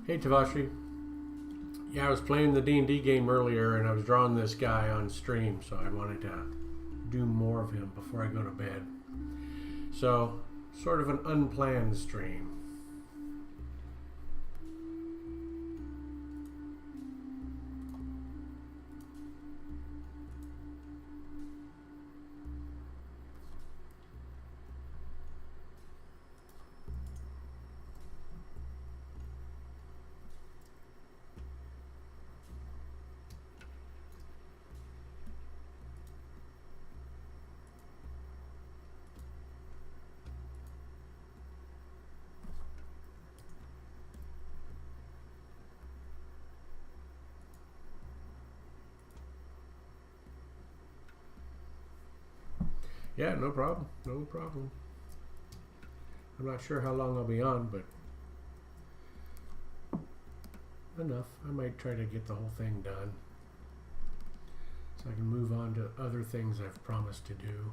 Hey Tavashi. Yeah, I was playing the D&D game earlier and I was drawing this guy on stream, so I wanted to do more of him before I go to bed. So, sort of an unplanned stream. Yeah, no problem. No problem. I'm not sure how long I'll be on, but enough. I might try to get the whole thing done so I can move on to other things I've promised to do.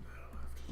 That'll have to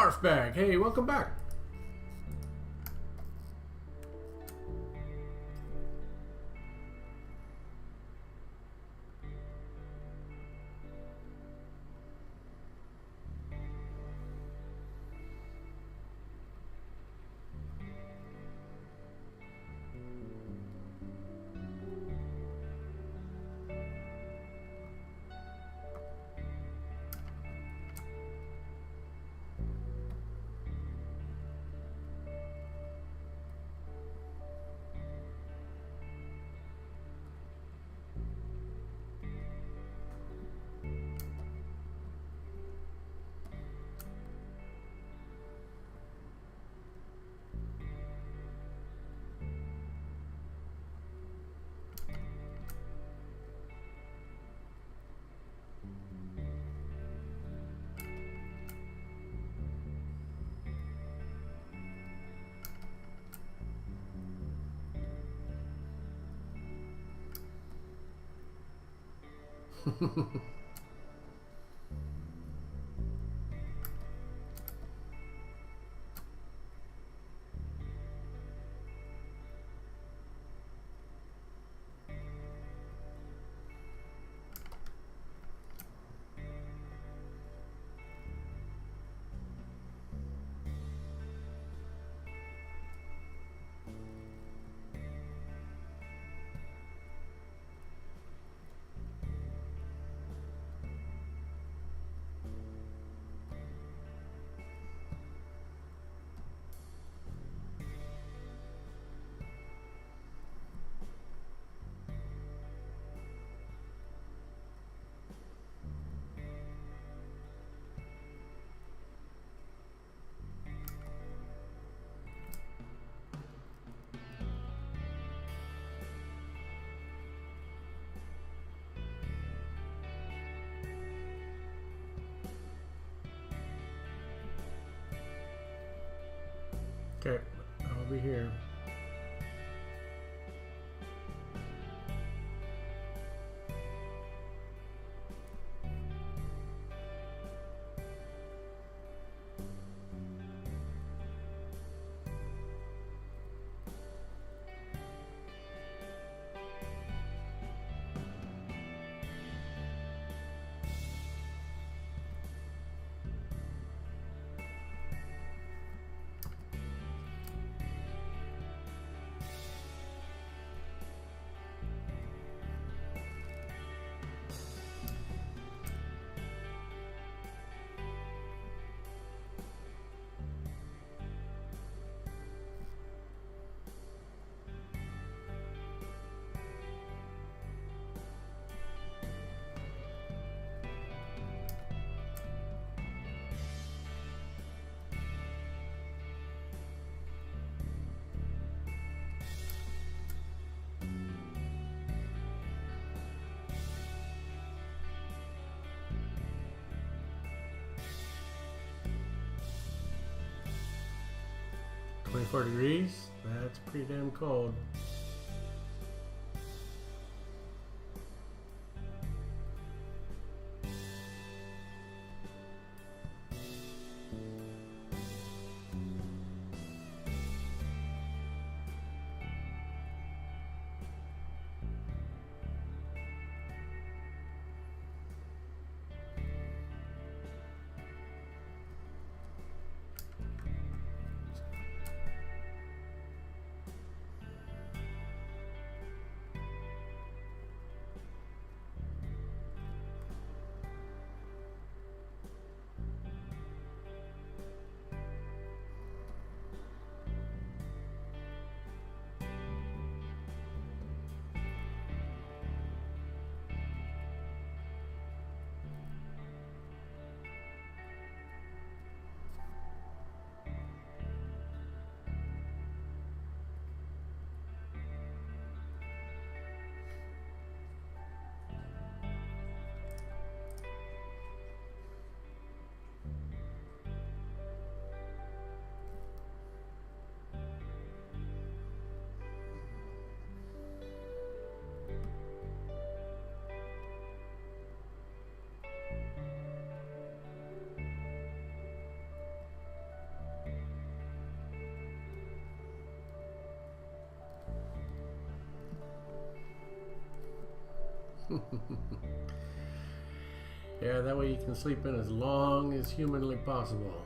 Barf Bag. Hey, welcome back. Okay, I'll be here. "24 degrees? That's pretty damn cold." Yeah, that way you can sleep in as long as humanly possible.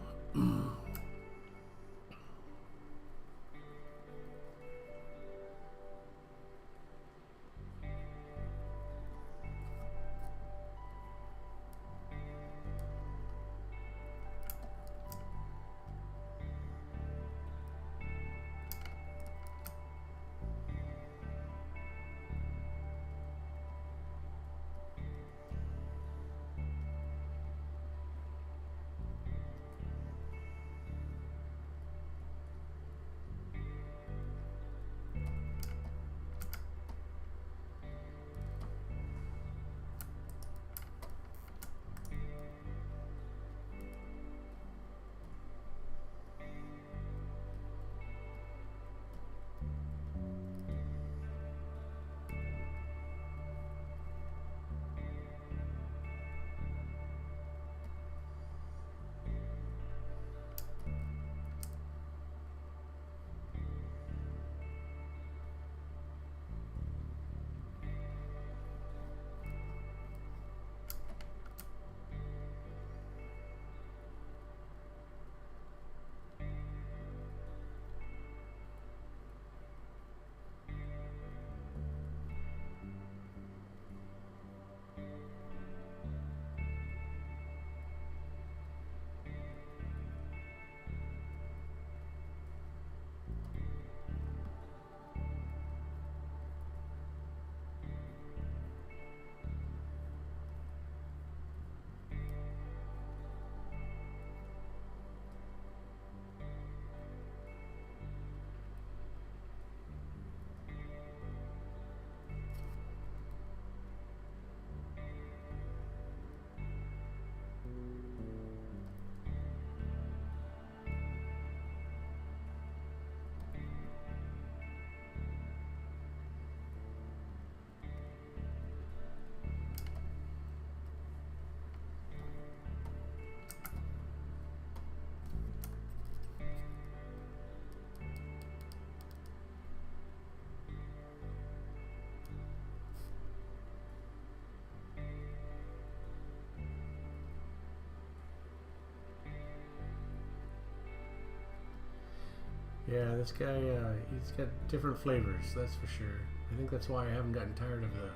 Yeah, this guy, he's got different flavors, that's for sure. I think that's why I haven't gotten tired of the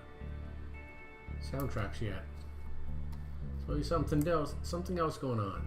soundtracks yet. So there's something else going on.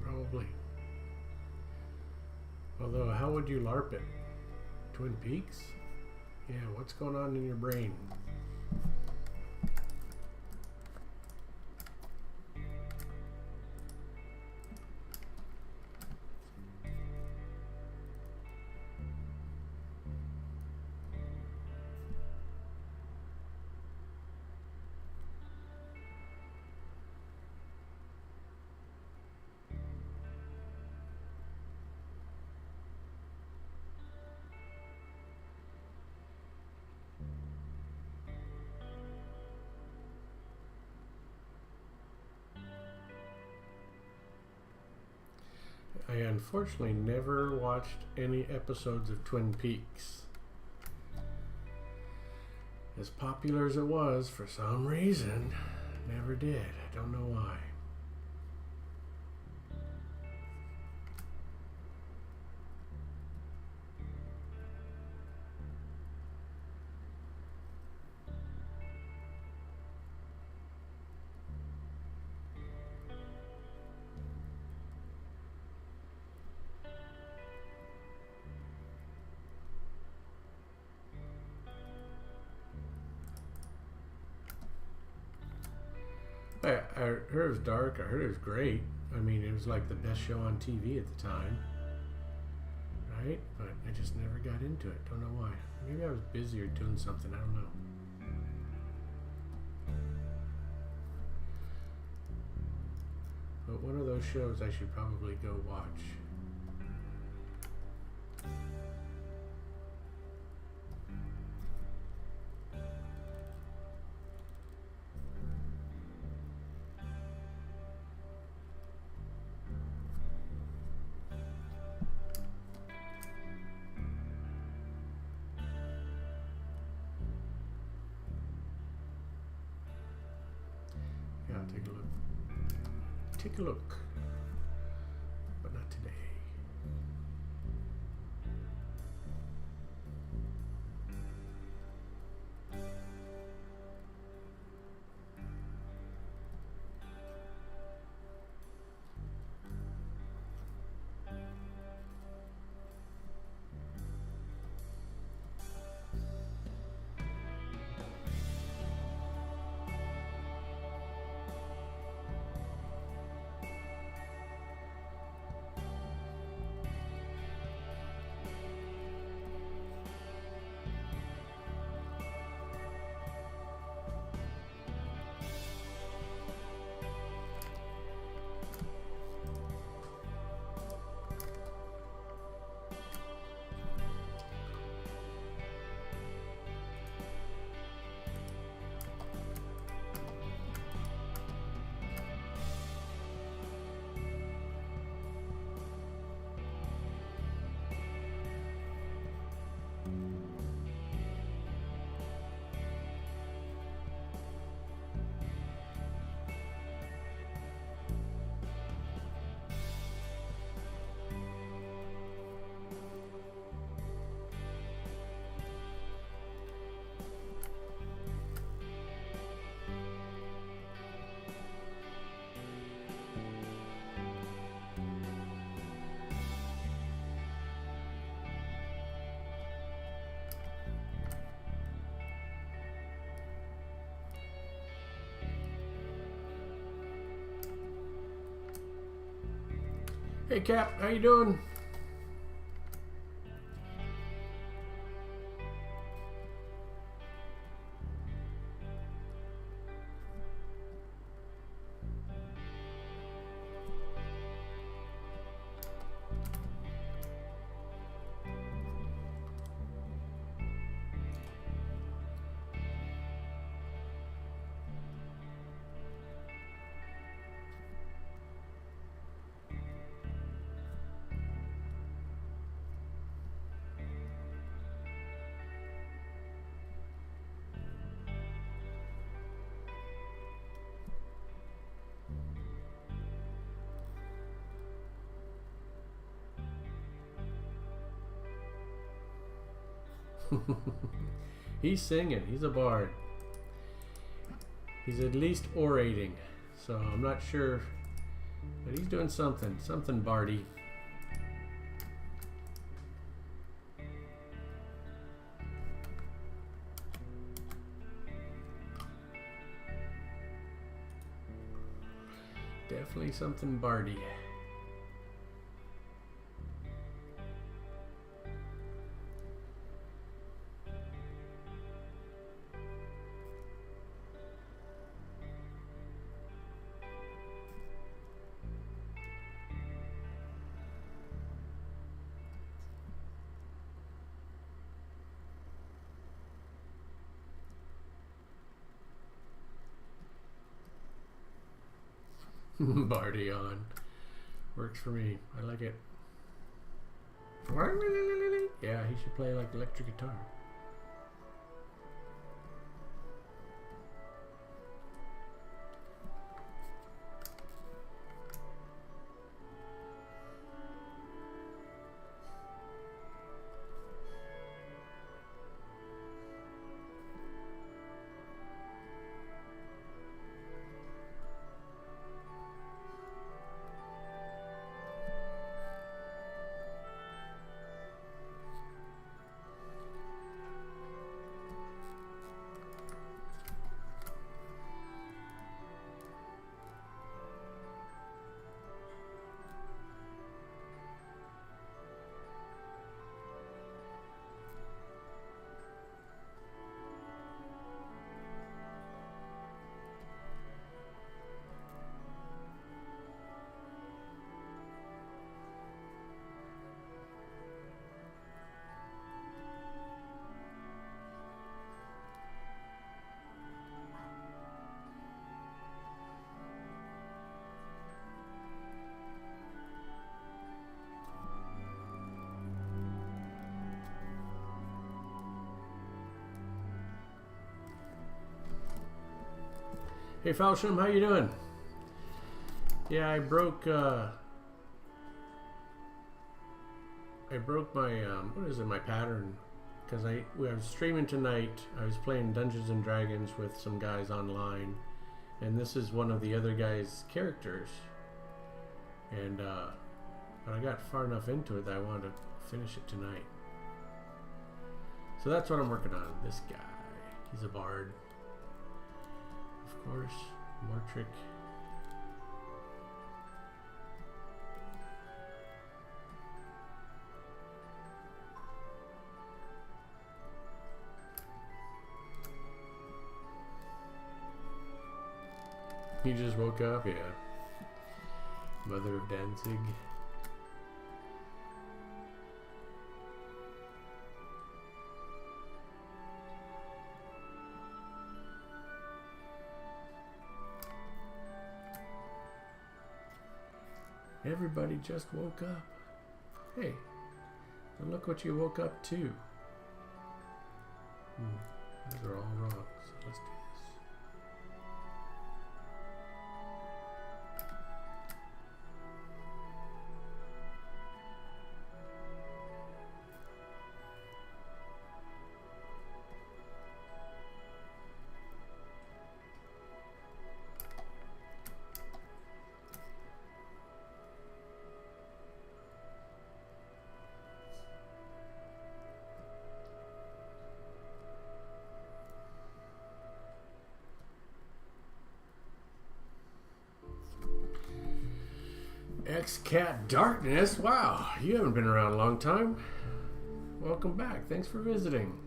Probably. Although, how would you LARP it? Twin Peaks? Yeah, what's going on in your brain? I unfortunately never watched any episodes of Twin Peaks. As popular as it was, for some reason, never did. I don't know why. I heard it was dark. I heard it was great. I mean, it was like the best show on TV at the time. Right? But I just never got into it. Don't know why. Maybe I was busy or doing something. I don't know. But one of those shows I should probably go watch. Yeah, take a look. Take a look. But not today. Hey Cap, how you doing? He's singing. He's a bard. He's at least orating. So I'm not sure. But he's doing something. Something bardy. Definitely something bardy. Bardy on. Works for me. I like it. Yeah, he should play like electric guitar. Hey Falsham, how you doing? Yeah, I broke my what is it? My pattern, because I was streaming tonight. I was playing Dungeons and Dragons with some guys online, and this is one of the other guys' characters. And but I got far enough into it that I wanted to finish it tonight. So that's what I'm working on. This guy, he's a bard. Of course, Mortrick. He just woke up, yeah. Mother of Danzig. Everybody just woke up. Hey, and look what you woke up to. Those are all wrong. So let's do this. X-Cat Darkness, wow, you haven't been around a long time. Welcome back, thanks for visiting.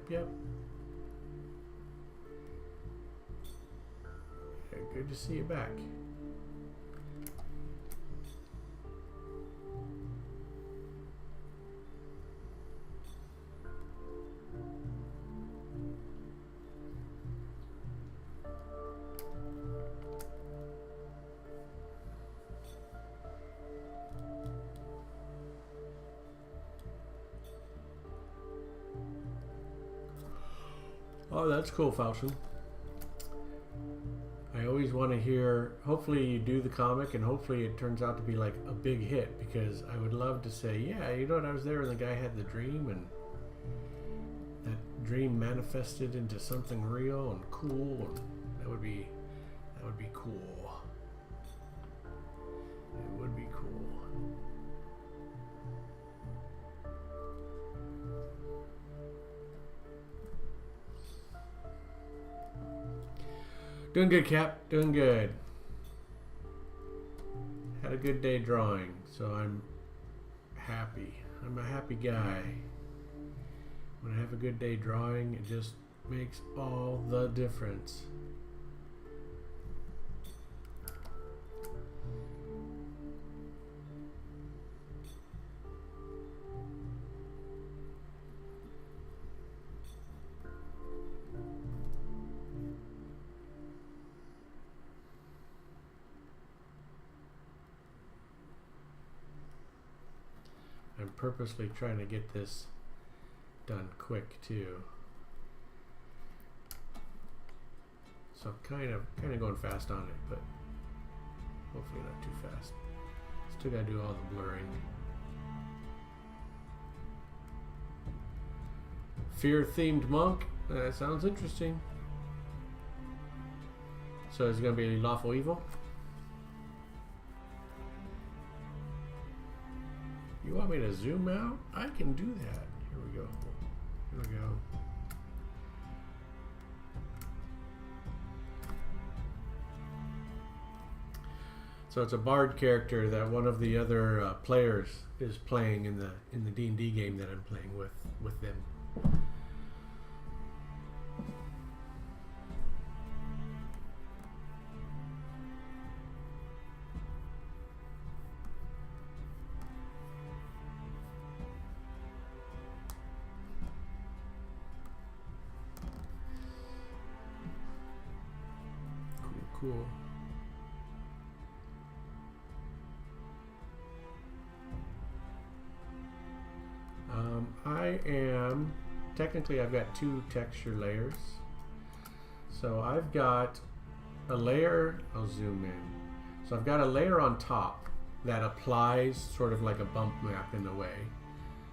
Yep. Yeah, good to see you back. Oh, that's cool, Falchion. I always want to hear, hopefully you do the comic and hopefully it turns out to be like a big hit, because I would love to say, yeah, you know what, I was there and the guy had the dream and that dream manifested into something real and cool, and that would be cool. It would be cool. Doing good, Cap. Doing good. Had a good day drawing, so I'm happy. I'm a happy guy. When I have a good day drawing, it just makes all the difference. I'm purposely trying to get this done quick too. So I'm kind of going fast on it, but hopefully not too fast. Still gotta do all the blurring. Fear-themed monk. That sounds interesting. So is it gonna be lawful evil? You want me to zoom out? I can do that. Here we go. Here we go. So it's a bard character that one of the other players is playing in the D&D game that I'm playing with them. cool. Technically I've got two texture layers. So I've got a layer, I'll zoom in. So I've got a layer on top that applies sort of like a bump map in a way.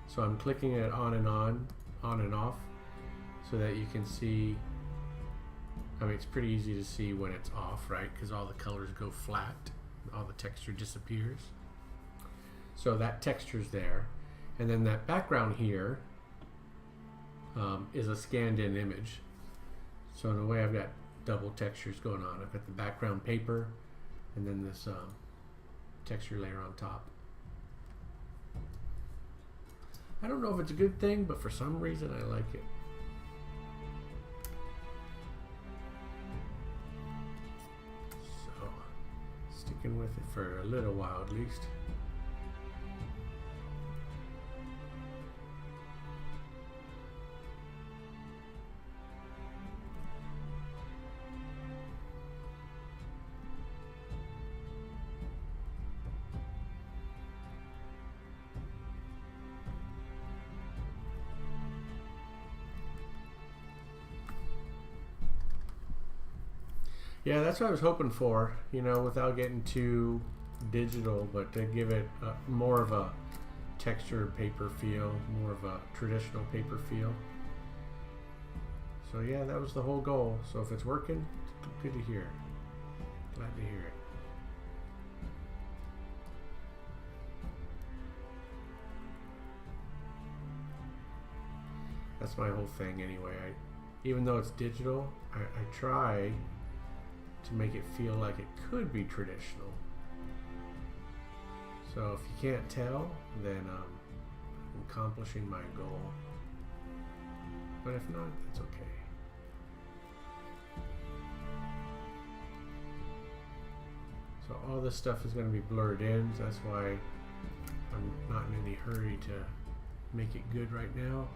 So I'm clicking it on and off, so that you can see, I mean, it's pretty easy to see when it's off, right? Because all the colors go flat, all the texture disappears. So that texture's there. And then that background here is a scanned in image. So in a way I've got double textures going on. I've got the background paper and then this texture layer on top. I don't know if it's a good thing, but for some reason I like it. So, sticking with it for a little while at least. Yeah, that's what I was hoping for, you know, without getting too digital, but to give it more of a textured paper feel, more of a traditional paper feel. So yeah, that was the whole goal. So if it's working, it's good to hear. Glad to hear it. That's my whole thing anyway. Even though it's digital, I try to make it feel like it could be traditional. So if you can't tell, then I'm accomplishing my goal. But if not, that's okay. So all this stuff is going to be blurred in, so that's why I'm not in any hurry to make it good right now.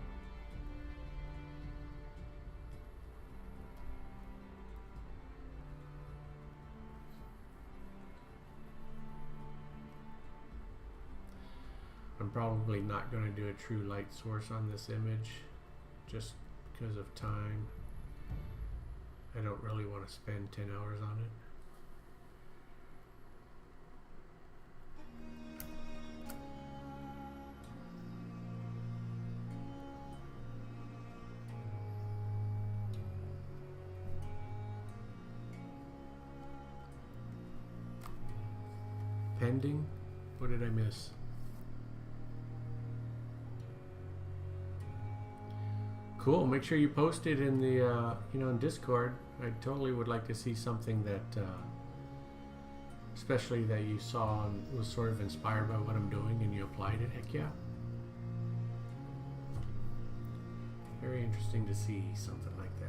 I'm probably not going to do a true light source on this image just because of time. I don't really want to spend 10 hours on it. Pending? What did I miss? Cool. Make sure you post it in the, in Discord. I totally would like to see something that, especially that you saw and was sort of inspired by what I'm doing and you applied it. Heck yeah. Very interesting to see something like that.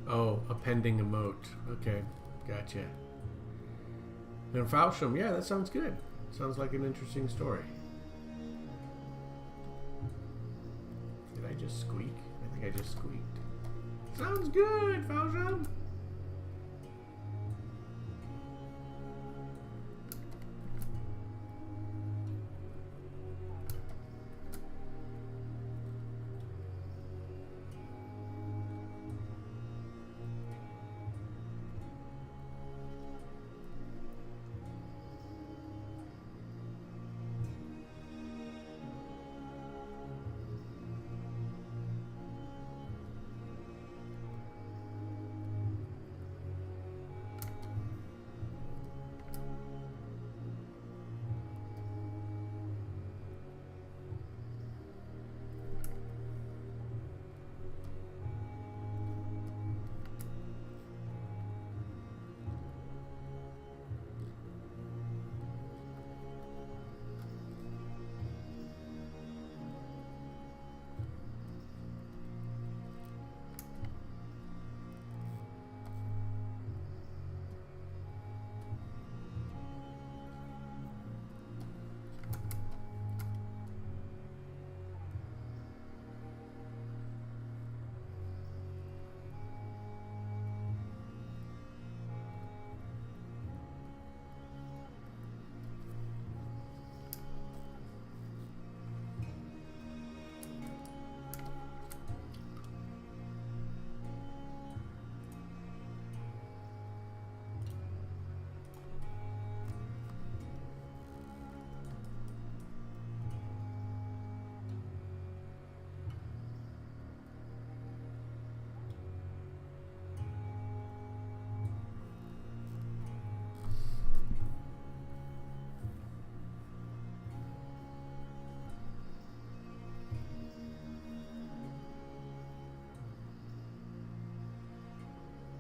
Oh, a pending emote. Okay, gotcha. And Fausham, yeah, that sounds good. Sounds like an interesting story. Did I just squeak? I think I just squeaked. Sounds good, Fausham.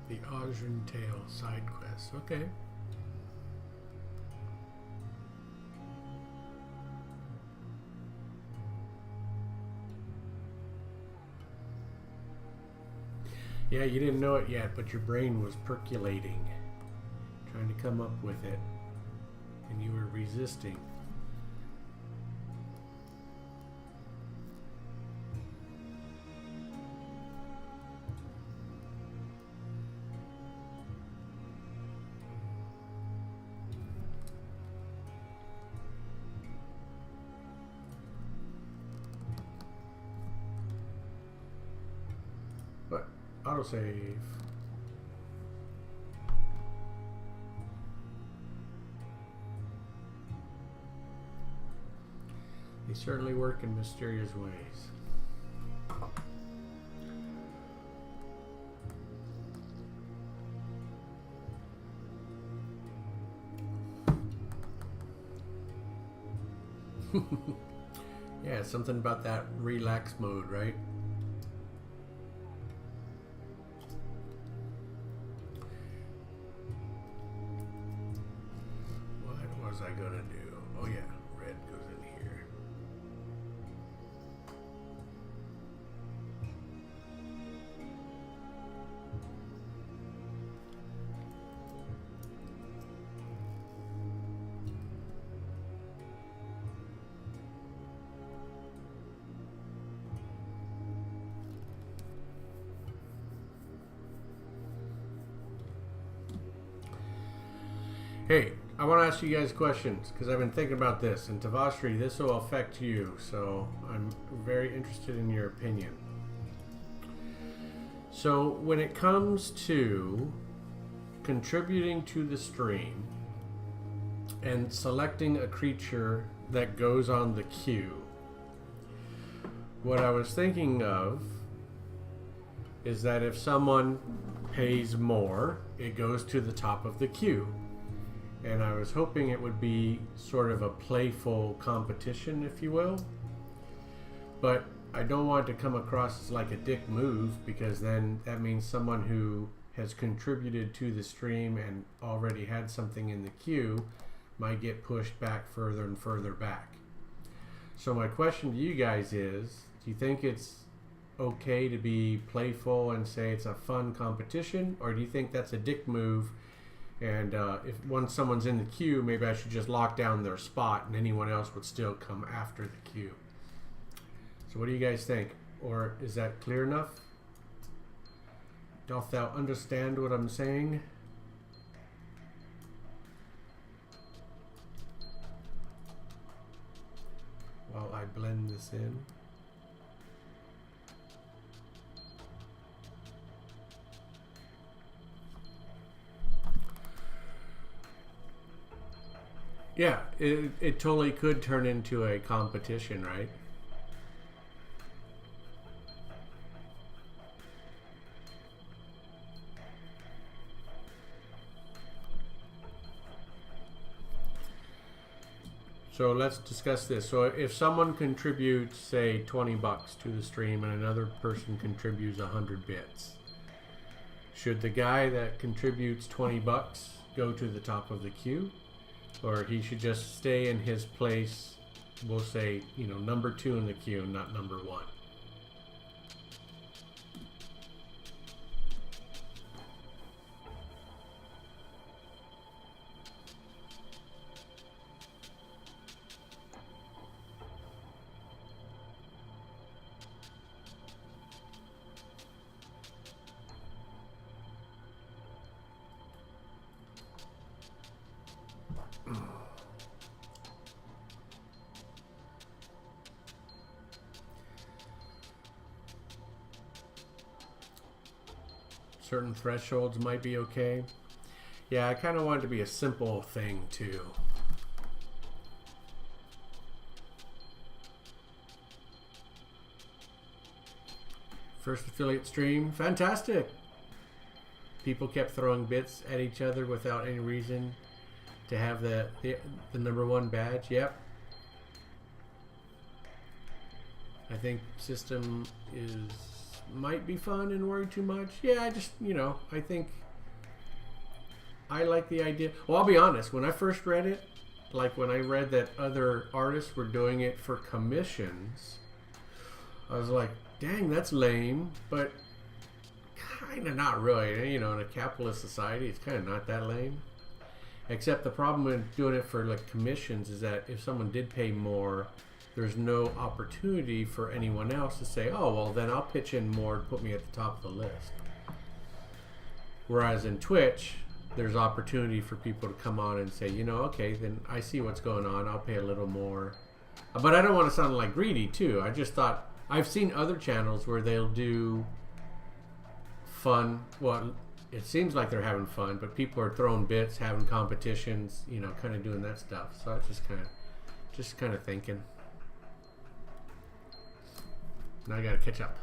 The Ozrin Tale side quest. Okay. Yeah, you didn't know it yet, but your brain was percolating, trying to come up with it, and you were resisting. But autosave. They certainly work in mysterious ways. Yeah, something about that relax mode, right? What was I gonna do? Oh yeah, red goes in here. Hey, I want to ask you guys questions because I've been thinking about this, and Tavashri, this will affect you, so I'm very interested in your opinion. So, when it comes to contributing to the stream and selecting a creature that goes on the queue, what I was thinking of is that if someone pays more, it goes to the top of the queue. And I was hoping it would be sort of a playful competition, if you will. But I don't want it to come across as like a dick move, because then that means someone who has contributed to the stream and already had something in the queue might get pushed back further and further back. So my question to you guys is, do you think it's okay to be playful and say it's a fun competition, or do you think that's a dick move? And if once someone's in the queue, maybe I should just lock down their spot and anyone else would still come after the queue. So what do you guys think? Or is that clear enough? Doth thou understand what I'm saying? While I blend this in. Yeah, it totally could turn into a competition, right? So let's discuss this. So if someone contributes, say, 20 bucks to the stream and another person contributes 100 bits, should the guy that contributes 20 bucks go to the top of the queue? Or he should just stay in his place, we'll say, you know, number 2 in the queue, not number 1. Certain thresholds might be okay. Yeah, I kind of want it to be a simple thing too. First affiliate stream, fantastic. People kept throwing bits at each other without any reason to have the number 1 badge. Yep. I think system is might be fun and worry too much. Yeah, I just, I think I like the idea. Well, I'll be honest. When I first read it, like when I read that other artists were doing it for commissions, I was like, dang, that's lame. But kind of not really. In a capitalist society, it's kind of not that lame. Except the problem with doing it for like commissions is that if someone did pay more, there's no opportunity for anyone else to say, oh, well, then I'll pitch in more to put me at the top of the list. Whereas in Twitch, there's opportunity for people to come on and say, okay, then I see what's going on. I'll pay a little more. But I don't want to sound like greedy, too. I just thought, I've seen other channels where they'll do fun. Well, it seems like they're having fun, but people are throwing bits, having competitions, kind of doing that stuff. So I just kind of thinking. Now I gotta catch up.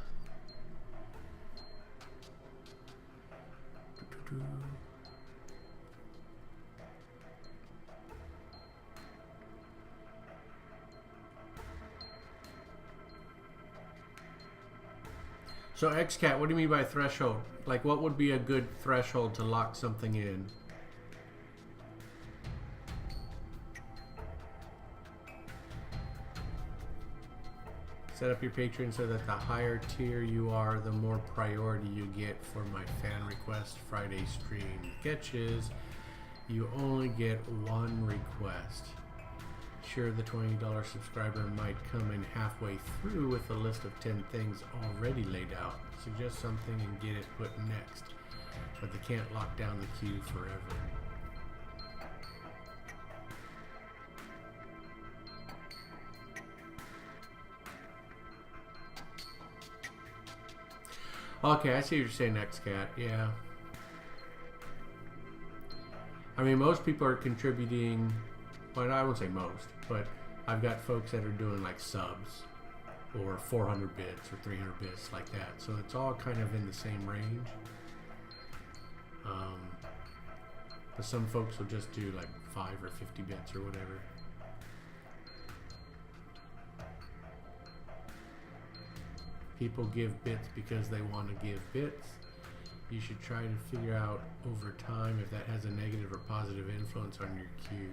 So XCat, what do you mean by threshold? Like, what would be a good threshold to lock something in? Set up your Patreon so that the higher tier you are, the more priority you get for my fan request Friday stream. Catch is, you only get one request. Sure, the $20 subscriber might come in halfway through with a list of 10 things already laid out. Suggest something and get it put next. But they can't lock down the queue forever. Okay, I see what you're saying, XCat. Yeah. I mean, most people are contributing. Well, I won't say most, but I've got folks that are doing like subs or 400 bits or 300 bits like that. So it's all kind of in the same range. But some folks will just do like 5 or 50 bits or whatever. People give bits because they want to give bits. You should try to figure out over time if that has a negative or positive influence on your queue.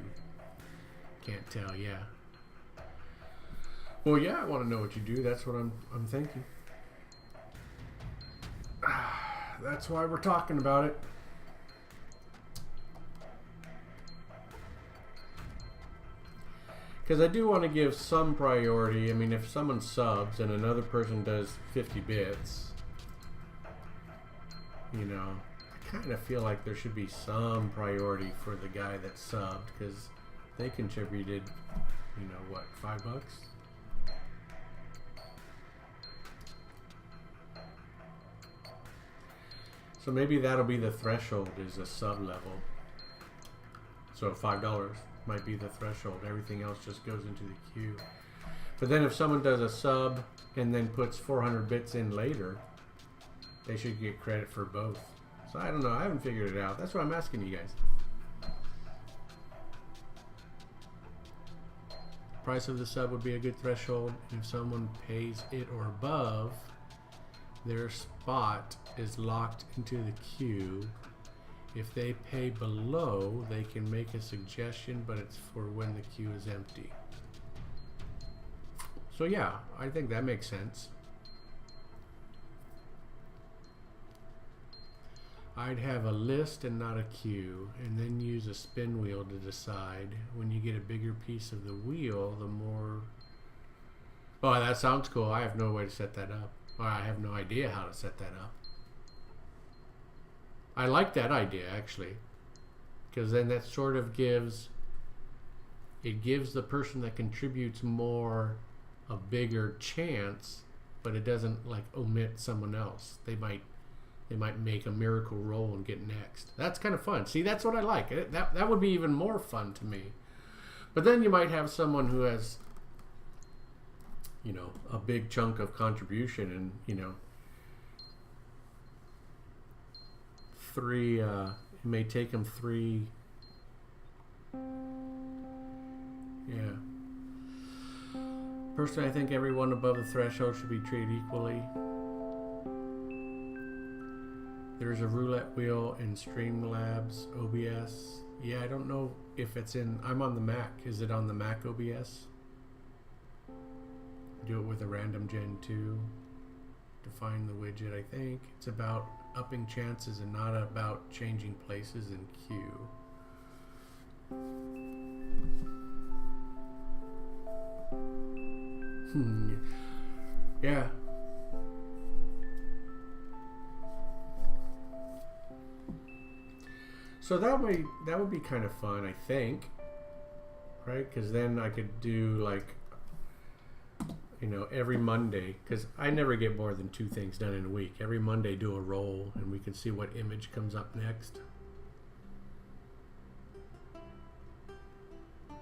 Can't tell, yeah. Well, yeah, I want to know what you do. That's what I'm thinking. That's why we're talking about it. Because I do want to give some priority. I mean, if someone subs and another person does 50 bits, I kind of feel like there should be some priority for the guy that subbed because they contributed, what, $5? So maybe that'll be the threshold, is a sub level. So $5 might be the threshold. Everything else just goes into the queue. But then if someone does a sub and then puts 400 bits in later, they should get credit for both. So I don't know. I haven't figured it out. That's why I'm asking you guys. Price of the sub would be a good threshold. If someone pays it or above, their spot is locked into the queue. If they pay below, they can make a suggestion, but it's for when the queue is empty. So yeah, I think that makes sense. I'd have a list and not a queue, and then use a spin wheel to decide. When you get a bigger piece of the wheel, the more... Oh, that sounds cool. I have no way to set that up. Or I have no idea how to set that up. I like that idea, actually, because then that sort of gives the person that contributes more a bigger chance, but it doesn't like omit someone else. They might make a miracle roll and get next. That's kind of fun. See, that's what I like. That would be even more fun to me. But then you might have someone who has, a big chunk of contribution, and it may take them 3. Yeah. Personally, I think everyone above the threshold should be treated equally. There's a roulette wheel in Streamlabs OBS. Yeah, I don't know if it's in... I'm on the Mac. Is it on the Mac OBS? Do it with a random Gen 2. Define the widget, I think. It's about upping chances and not about changing places in queue. Yeah. So that would be kind of fun, I think, right? Because then I could do like, you know, every Monday, because I never get more than 2 things done in a week. Every Monday do a roll, and we can see what image comes up next. I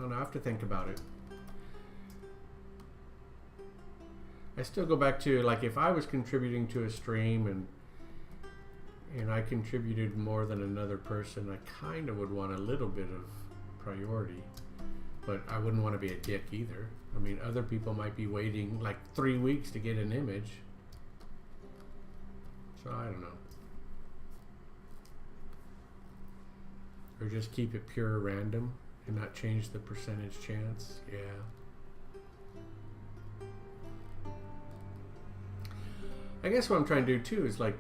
don't know, I have to think about it. I still go back to, like, if I was contributing to a stream and I contributed more than another person, I kind of would want a little bit of priority, but I wouldn't want to be a dick either. I mean, other people might be waiting like 3 weeks to get an image, so I don't know. Or just keep it pure random and not change the percentage chance. Yeah. I guess what I'm trying to do too is, like,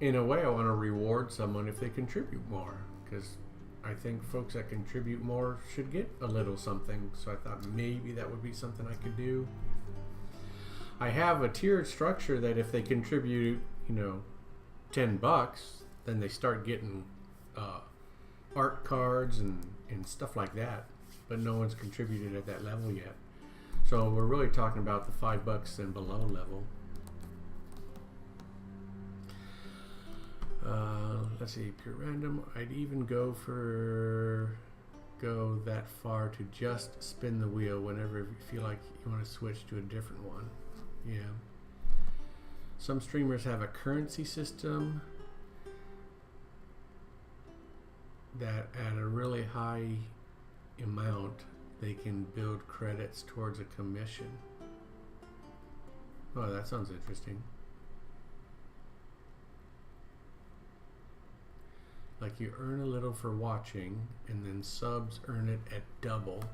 in a way I want to reward someone if they contribute more, because I think folks that contribute more should get a little something, so I thought maybe that would be something I could do. I have a tiered structure that if they contribute, you know, $10, then they start getting art cards and stuff like that, but no one's contributed at that level yet. So we're really talking about the $5 and below level. Let's see, pure random. I'd even go that far to just spin the wheel whenever you feel like you want to switch to a different one. Yeah. Some streamers have a currency system that at a really high amount they can build credits towards a commission. Oh, that sounds interesting. Like, you earn a little for watching, and then subs earn it at double.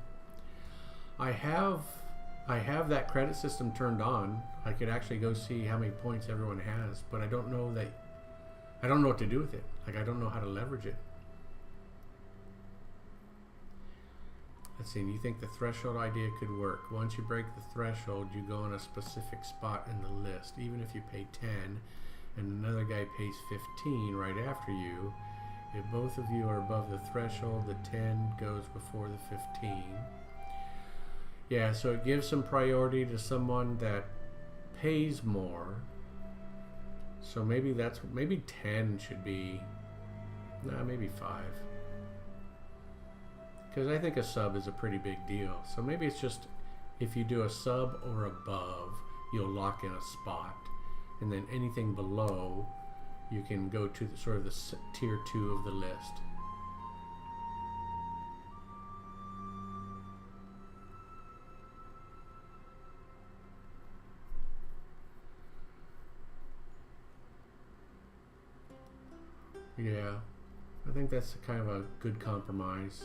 I have that credit system turned on. I could actually go see how many points everyone has, but I don't know what to do with it. Like, I don't know how to leverage it. Let's see, do you think the threshold idea could work? Once you break the threshold, you go on a specific spot in the list. Even if you pay 10 and another guy pays 15 right after you, if both of you are above the threshold, the 10 goes before the 15. Yeah, so it gives some priority to someone that pays more. So maybe 10 should be, maybe 5. Because I think a sub is a pretty big deal. So maybe it's just, if you do a sub or above, you'll lock in a spot. And then anything below, you can go to the, sort of the tier 2 of the list. Yeah, I think that's kind of a good compromise.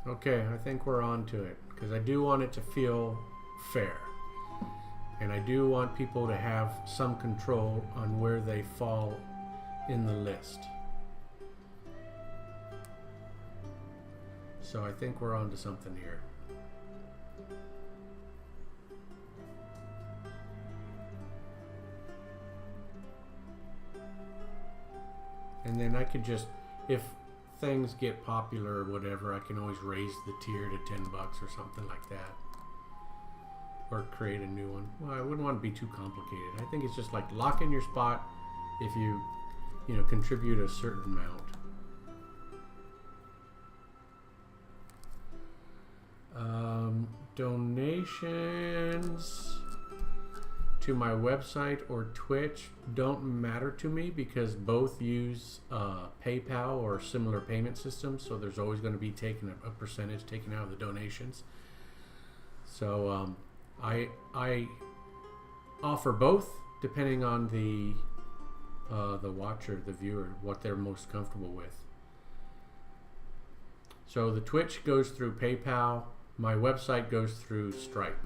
Okay, I think we're on to it, because I do want it to feel fair. And I do want people to have some control on where they fall in the list. So I think we're on to something here. And then I could just, if things get popular or whatever, I can always raise the tier to $10 or something like that. or create a new one. Well, I wouldn't want to be too complicated. I think it's just like lock in your spot if you contribute a certain amount. Donations to my website or Twitch don't matter to me because both use PayPal or similar payment systems, so there's always going to be a percentage taken out of the donations. So I offer both depending on the watcher, the viewer, what they're most comfortable with. So the Twitch goes through PayPal, my website goes through Stripe.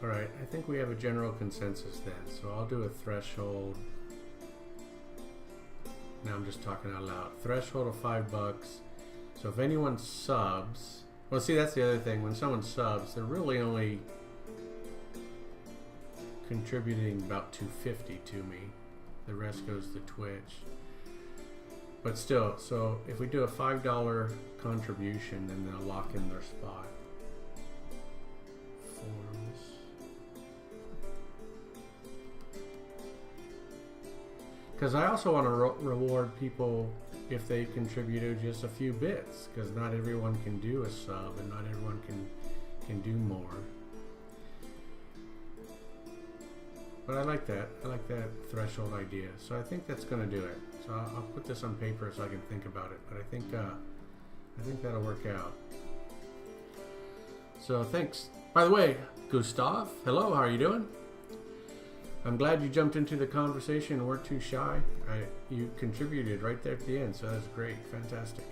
Alright, I think we have a general consensus then. So I'll do a threshold. Now I'm just talking out loud. Threshold of $5. So if anyone subs, well, see, that's the other thing. When someone subs, they're really only contributing about $2.50 to me. The rest goes to Twitch. But still, so if we do a $5 contribution, then they'll lock in their spot. Forms. Because I also want to reward people if they contributed just a few bits, because not everyone can do a sub and not everyone can do more. But I like that threshold idea. So I think that's going to do it. So I'll put this on paper so I can think about it. But I think that'll work out. So thanks. By the way, Gustav, hello, how are you doing? I'm glad you jumped into the conversation and weren't too shy. You contributed right there at the end, so that's great, fantastic.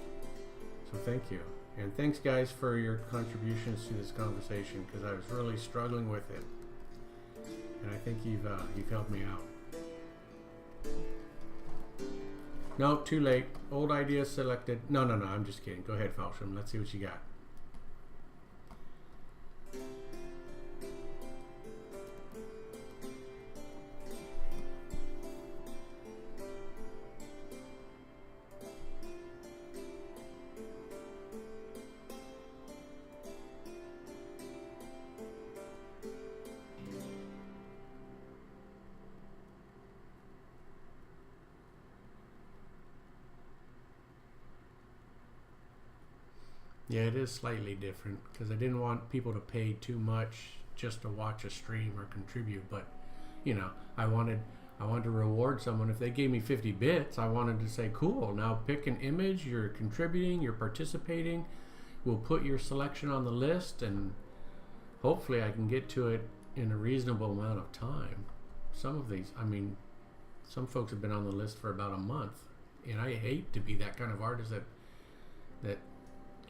So thank you. And thanks guys for your contributions to this conversation, because I was really struggling with it. And I think you've helped me out. No, too late. Old idea selected. No, I'm just kidding. Go ahead, Falsham. Let's see what you got. Yeah, it is slightly different because I didn't want people to pay too much just to watch a stream or contribute. But I wanted to reward someone. If they gave me 50 bits, I wanted to say, cool, now pick an image, you're contributing, you're participating, we'll put your selection on the list, and hopefully I can get to it in a reasonable amount of time. Some of these, some folks have been on the list for about a month, and I hate to be that kind of artist that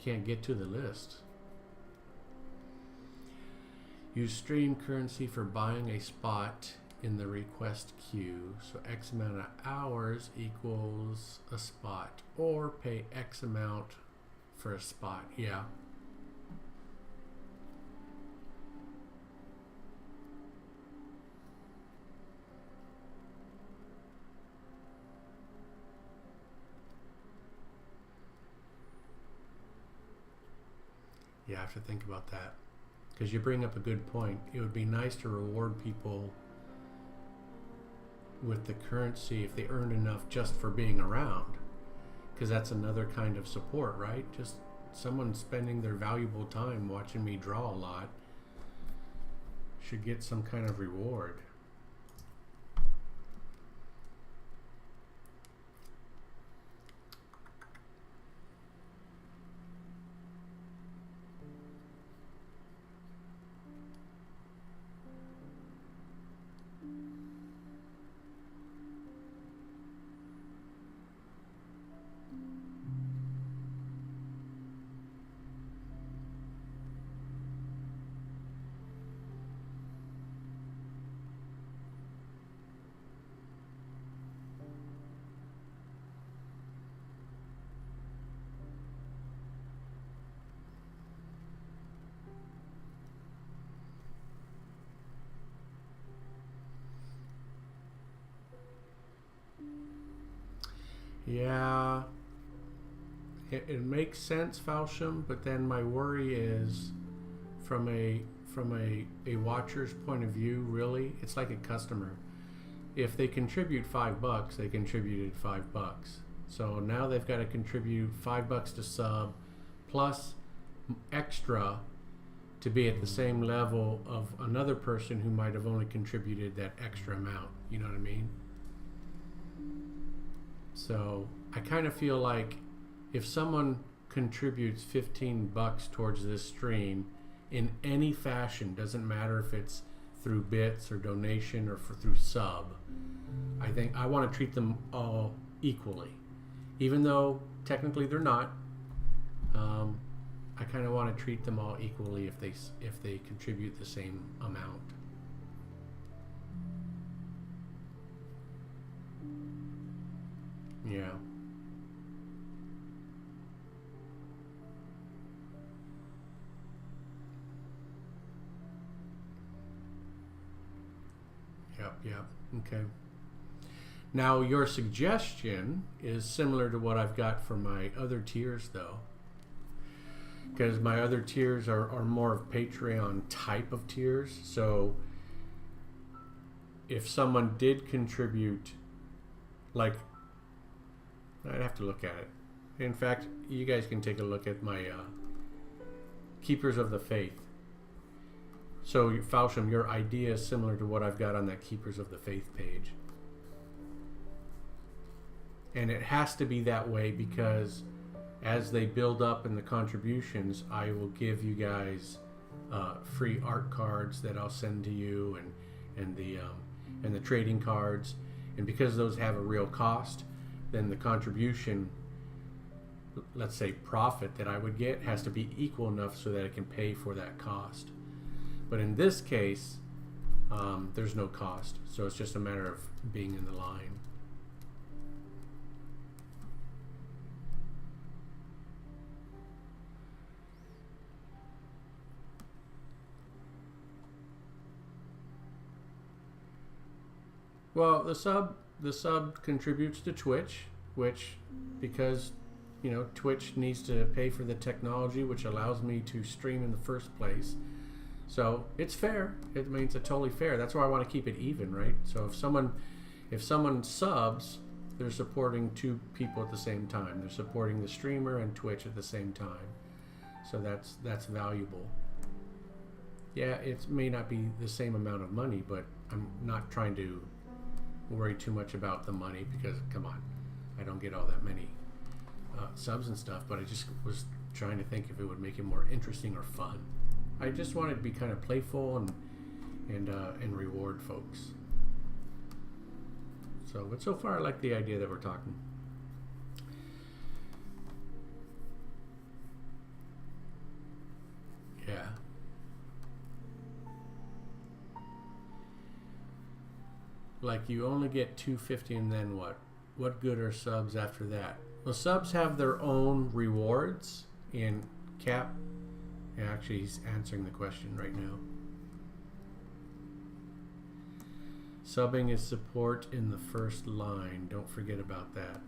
can't get to the list. Use stream currency for buying a spot in the request queue. So X amount of hours equals a spot, or pay X amount for a spot. Yeah. You have to think about that, because you bring up a good point. It would be nice to reward people with the currency if they earned enough just for being around, because that's another kind of support, right? Just someone spending their valuable time watching me draw a lot should get some kind of reward. Yeah, it makes sense, Falsham, but then my worry is from a watcher's point of view, really, it's like a customer. If they contribute $5, they contributed $5. So now they've got to contribute $5 to sub plus extra to be at the same level of another person who might have only contributed that extra amount. You know what I mean? So I kind of feel like if someone contributes $15 towards this stream in any fashion, doesn't matter if it's through bits or donation or through sub, I think I want to treat them all equally, even though technically they're not. I kind of want to treat them all equally if they contribute the same amount. Yeah. Yep. Okay. Now your suggestion is similar to what I've got for my other tiers, though, because my other tiers are more of Patreon type of tiers. So if someone did contribute, like, I'd have to look at it. In fact, you guys can take a look at my Keepers of the Faith. So, Falsham, your idea is similar to what I've got on that Keepers of the Faith page. And it has to be that way because as they build up in the contributions, I will give you guys free art cards that I'll send to you, and the trading cards. And because those have a real cost, then the contribution, let's say profit that I would get, has to be equal enough so that it can pay for that cost. But in this case, there's no cost, so it's just a matter of being in the line. Well, the sub contributes to Twitch, which, because Twitch needs to pay for the technology which allows me to stream in the first place. So it's fair. It means it's totally fair. That's why I want to keep it even, right? So if someone subs, they're supporting two people at the same time. They're supporting the streamer and Twitch at the same time. So that's valuable. Yeah, it may not be the same amount of money, but I'm not trying to worry too much about the money because, come on, I don't get all that many subs and stuff, but I just was trying to think if it would make it more interesting or fun. I just wanted to be kind of playful and reward folks. So, but so far I like the idea that we're talking. Yeah. Like you only get 250 and then what? What good are subs after that? Well, subs have their own rewards in Cap. Yeah, actually, he's answering the question right now. Subbing is support in the first line. Don't forget about that.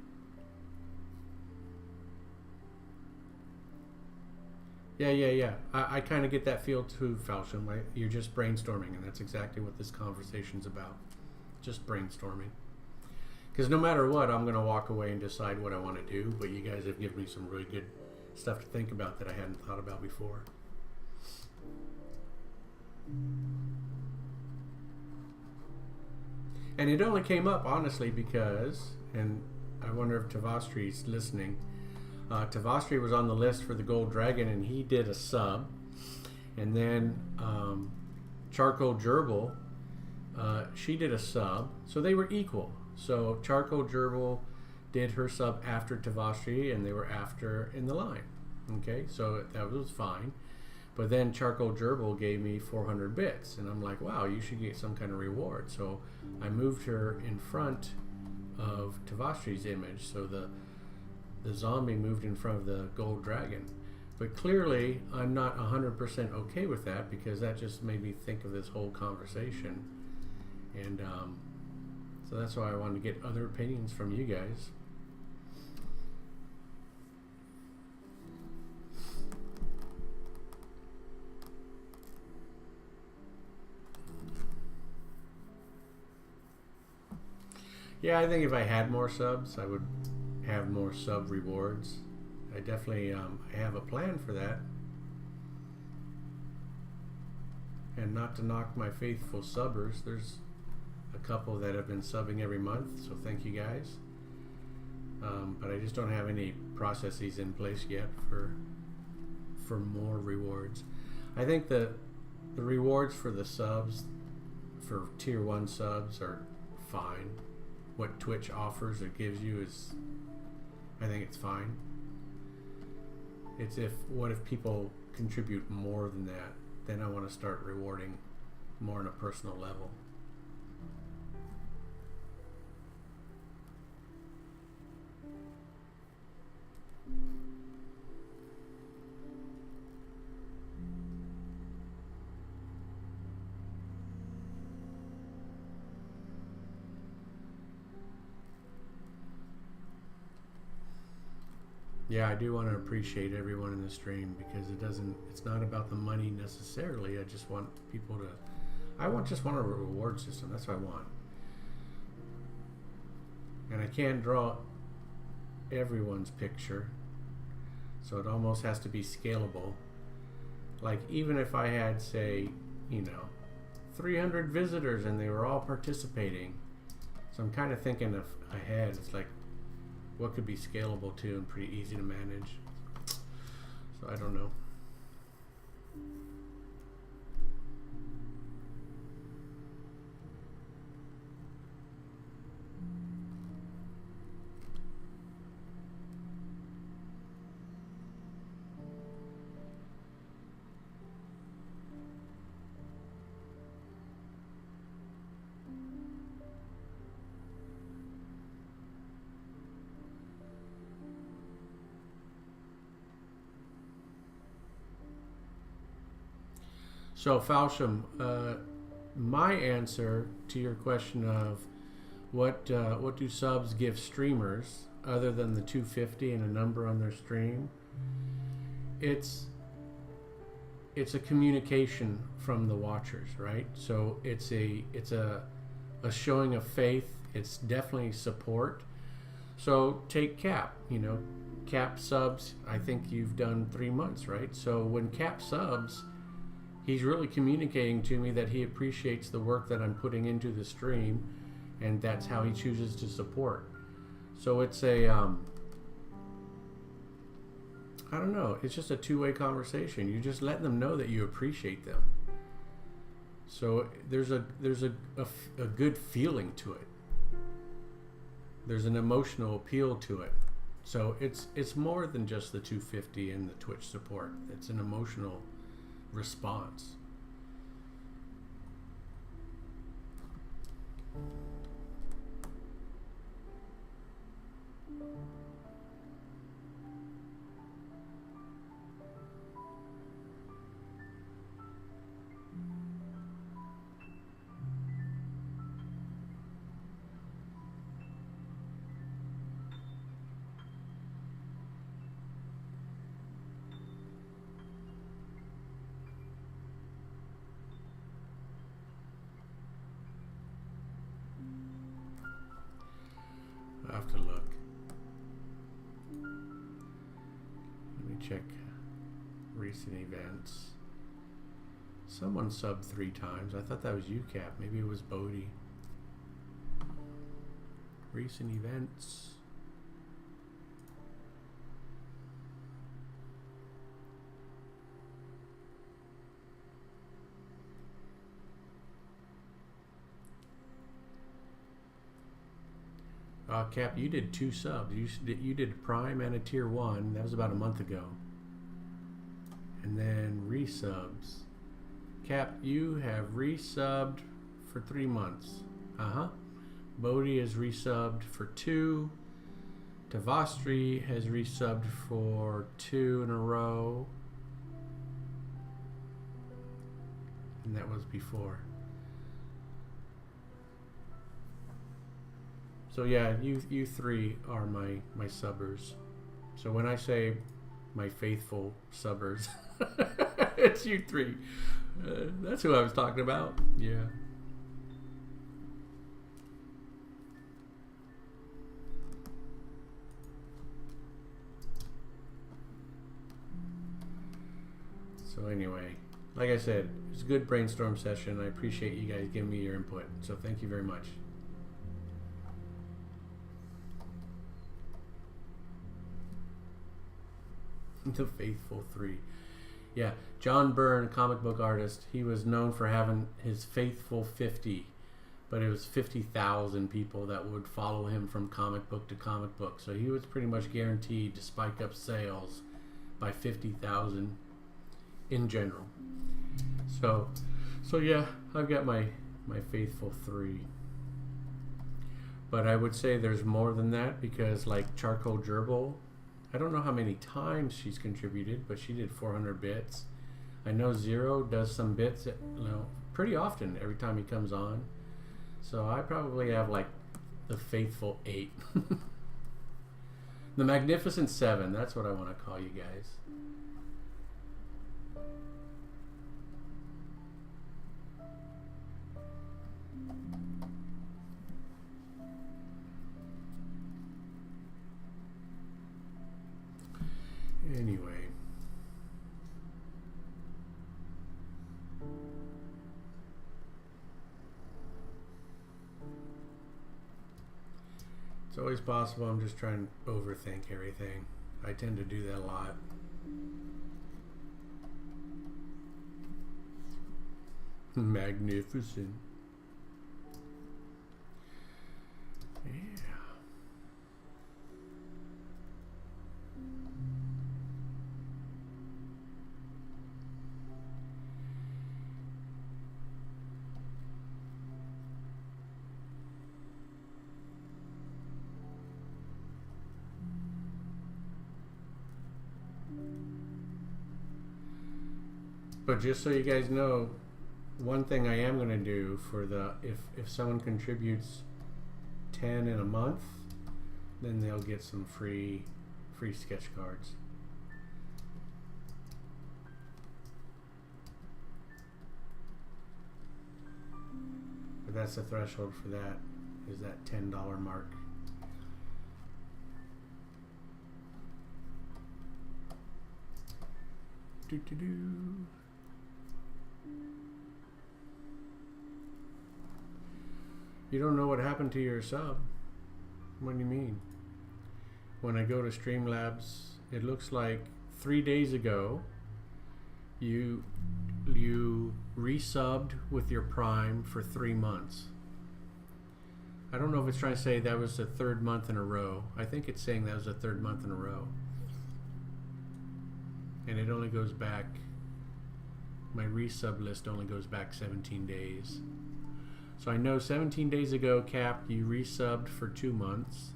Yeah. I kind of get that feel too, Falsham. You're just brainstorming, and that's exactly what this conversation's about. Just brainstorming. Because no matter what, I'm going to walk away and decide what I want to do, but you guys have given me some really good stuff to think about that I hadn't thought about before. And it only came up, honestly, because, and I wonder if Tavastri's listening, Tavastri was on the list for the Gold Dragon, and he did a sub. And then Charcoal Gerbil, she did a sub, so they were equal. So Charcoal Gerbil did her sub after Tavastri, and they were after in the line. Okay, so that was fine. But then Charcoal Gerbil gave me 400 bits, and I'm like, wow, you should get some kind of reward. So I moved her in front of Tavastri's image, so the zombie moved in front of the Gold Dragon. But clearly, I'm not 100% okay with that, because that just made me think of this whole conversation. And so that's why I wanted to get other opinions from you guys. Yeah, I think if I had more subs, I would have more sub rewards. I definitely I have a plan for that. And not to knock my faithful subbers, there's a couple that have been subbing every month, so thank you guys. But I just don't have any processes in place yet for more rewards. I think the rewards for the subs, for tier 1 subs, are fine. What Twitch offers or gives you is, I think it's fine. It's what if people contribute more than that? Then I want to start rewarding more on a personal level. Yeah, I do want to appreciate everyone in the stream, because it's not about the money necessarily. I just want people to, just want a reward system. That's what I want. And I can't draw everyone's picture, so it almost has to be scalable. Like, even if I had, say, 300 visitors and they were all participating. So I'm kind of thinking ahead. It's like, what could be scalable too and pretty easy to manage. So I don't know. So Falsham, my answer to your question of what do subs give streamers other than the 250 and a number on their stream, it's a communication from the watchers, right? So it's a showing of faith. It's definitely support. So take Cap, Cap subs. I think you've done 3 months, right? So when Cap subs, he's really communicating to me that he appreciates the work that I'm putting into the stream, and that's how he chooses to support. So it's a, I don't know, it's just a two-way conversation. You just let them know that you appreciate them. So there's a good feeling to it. There's an emotional appeal to it. So it's more than just the 250 and the Twitch support. It's an emotional response. I have to look. Let me check recent events. Someone subbed 3 times. I thought that was you, Cap. Maybe it was Bodie. Recent events. Cap, you did 2 subs. You did Prime and a Tier 1. That was about a month ago. And then resubs. Cap, you have resubbed for 3 months. Bodhi has resubbed for 2. Tavastri has resubbed for 2 in a row. And that was before. So yeah, you 3 are my subbers. So when I say my faithful subbers, it's you 3. That's who I was talking about. Yeah. So anyway, like I said, it's a good brainstorm session. I appreciate you guys giving me your input. So thank you very much. The Faithful Three. Yeah, John Byrne, comic book artist, he was known for having his Faithful 50, but it was 50,000 people that would follow him from comic book to comic book. So he was pretty much guaranteed to spike up sales by 50,000 in general. So yeah, I've got my Faithful Three. But I would say there's more than that, because like Charcoal Gerbil, I don't know how many times she's contributed, but she did 400 bits. I know Zero does some bits, pretty often every time he comes on. So I probably have like the Faithful 8. The Magnificent 7, that's what I want to call you guys. Anyway. It's always possible I'm just trying to overthink everything. I tend to do that a lot. Magnificent. Yeah. But just so you guys know, one thing I am going to do for the if someone contributes 10 in a month, then they'll get some free sketch cards. But that's the threshold for that, is that $10 mark. Do. You don't know what happened to your sub? What do you mean? When I go to Streamlabs, it looks like 3 days ago you resubbed with your Prime for 3 months. I don't know if it's trying to say that was the 3rd month in a row. I think it's saying that was the 3rd month in a row. And it only goes back, my resub list only goes back 17 days. So I know 17 days ago, Cap, you resubbed for 2 months.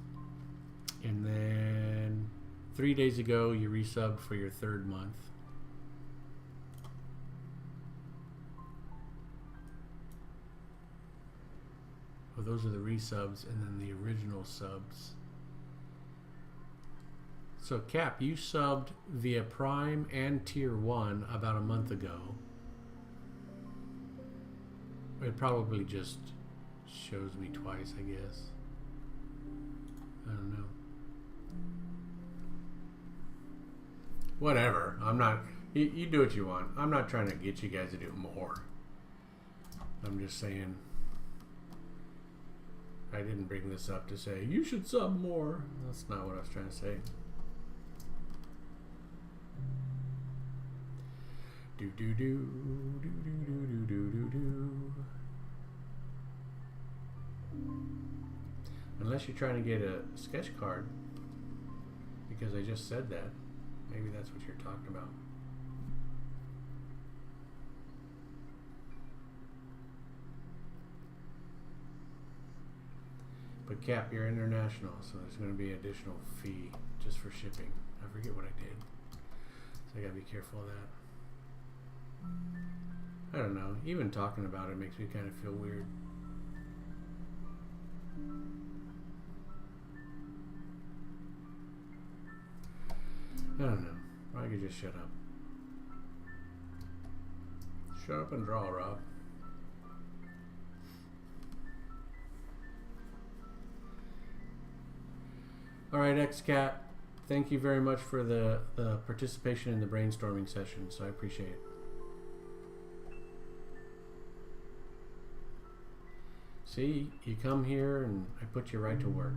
And then 3 days ago, you resubbed for your 3rd month. Well, those are the resubs and then the original subs. So Cap, you subbed via Prime and Tier 1 about a month ago. It probably just shows me twice, I guess. I don't know. Whatever. I'm not... You do what you want. I'm not trying to get you guys to do more. I'm just saying... I didn't bring this up to say, you should sub more. That's not what I was trying to say. Unless you're trying to get a sketch card, because I just said that. Maybe that's what you're talking about. But Cap, you're international, so there's going to be an additional fee just for shipping. I forget what I did, so I gotta be careful of that. I don't know. Even talking about it makes me kind of feel weird. I don't know. Or I could just shut up. Shut up and draw, Rob. Alright, XCat. Thank you very much for the participation in the brainstorming session, so I appreciate it. See, you come here and I put you right to work.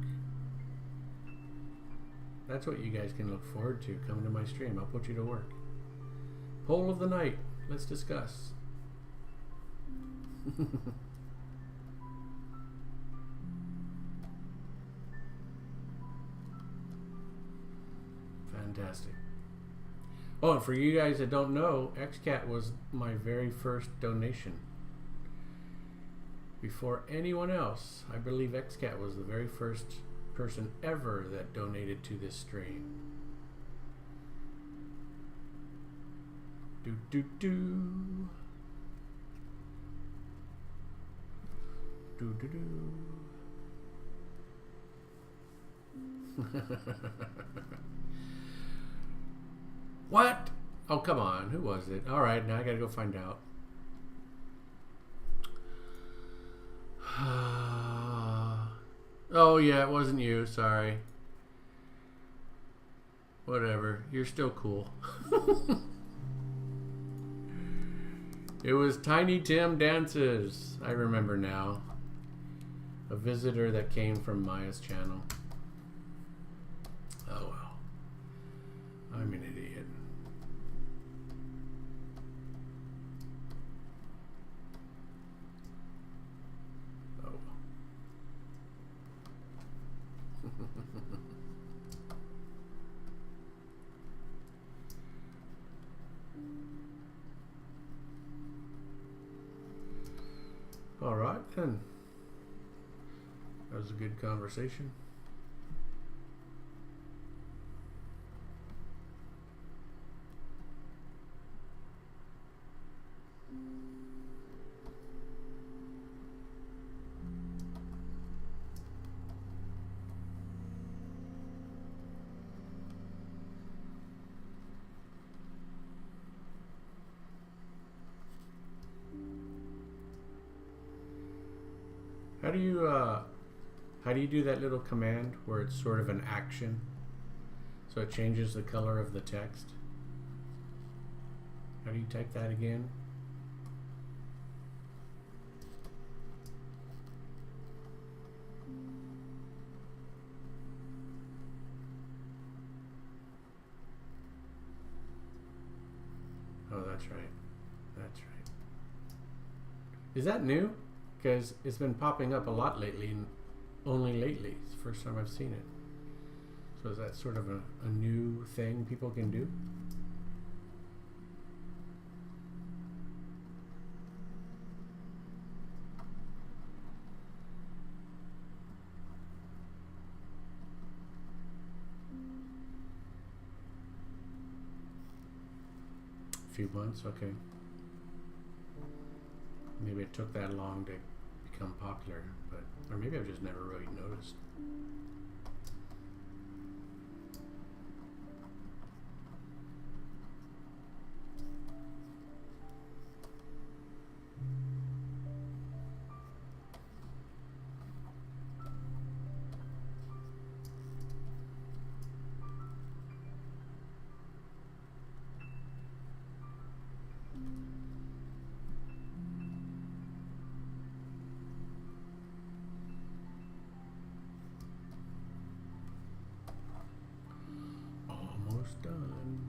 That's what you guys can look forward to. Coming to my stream, I'll put you to work. Poll of the night. Let's discuss. Fantastic. Oh, and for you guys that don't know, XCat was my very first donation. Before anyone else, I believe XCat was the very first person ever that donated to this stream. Do do do. Do do do. What? Oh, come on. Who was it? All right, now I gotta go find out. Oh, yeah, it wasn't you. Sorry. Whatever. You're still cool. It was Tiny Tim Dances. I remember now. A visitor that came from Maya's channel. Oh, well. I'm an idiot. All right, then. That was a good conversation. How do you do that little command where it's sort of an action, so it changes the color of the text? How do you type that again? Oh, that's right. That's right. Is that new? Because it's been popping up a lot lately, and only lately. It's the first time I've seen it. So is that sort of a new thing people can do? A few months, okay. Maybe it took that long to become popular, but or maybe I've just never really noticed. Almost done.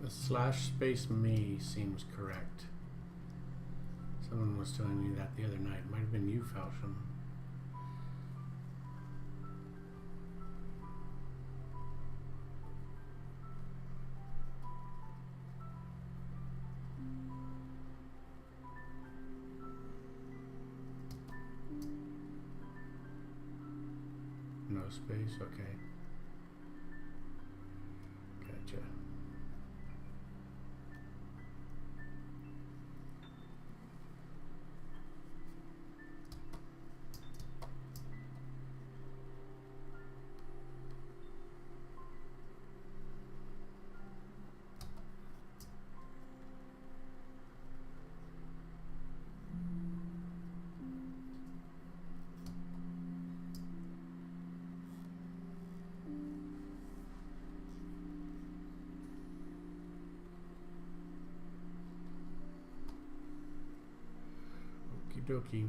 The /me seems correct. Someone was telling me that the other night. It might have been you, Falsham. No space, okay. dokie.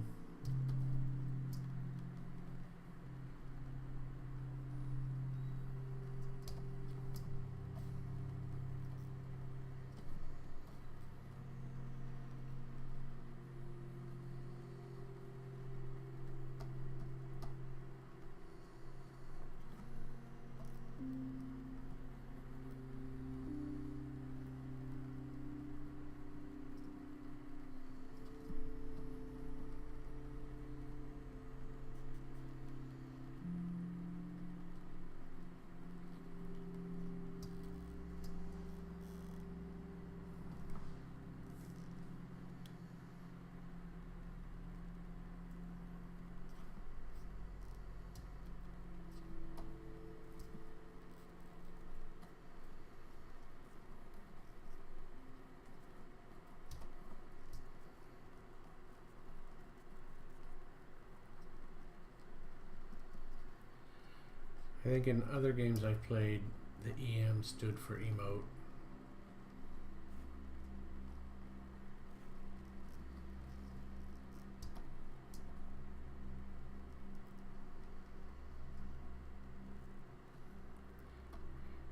I think in other games I've played, the EM stood for emote.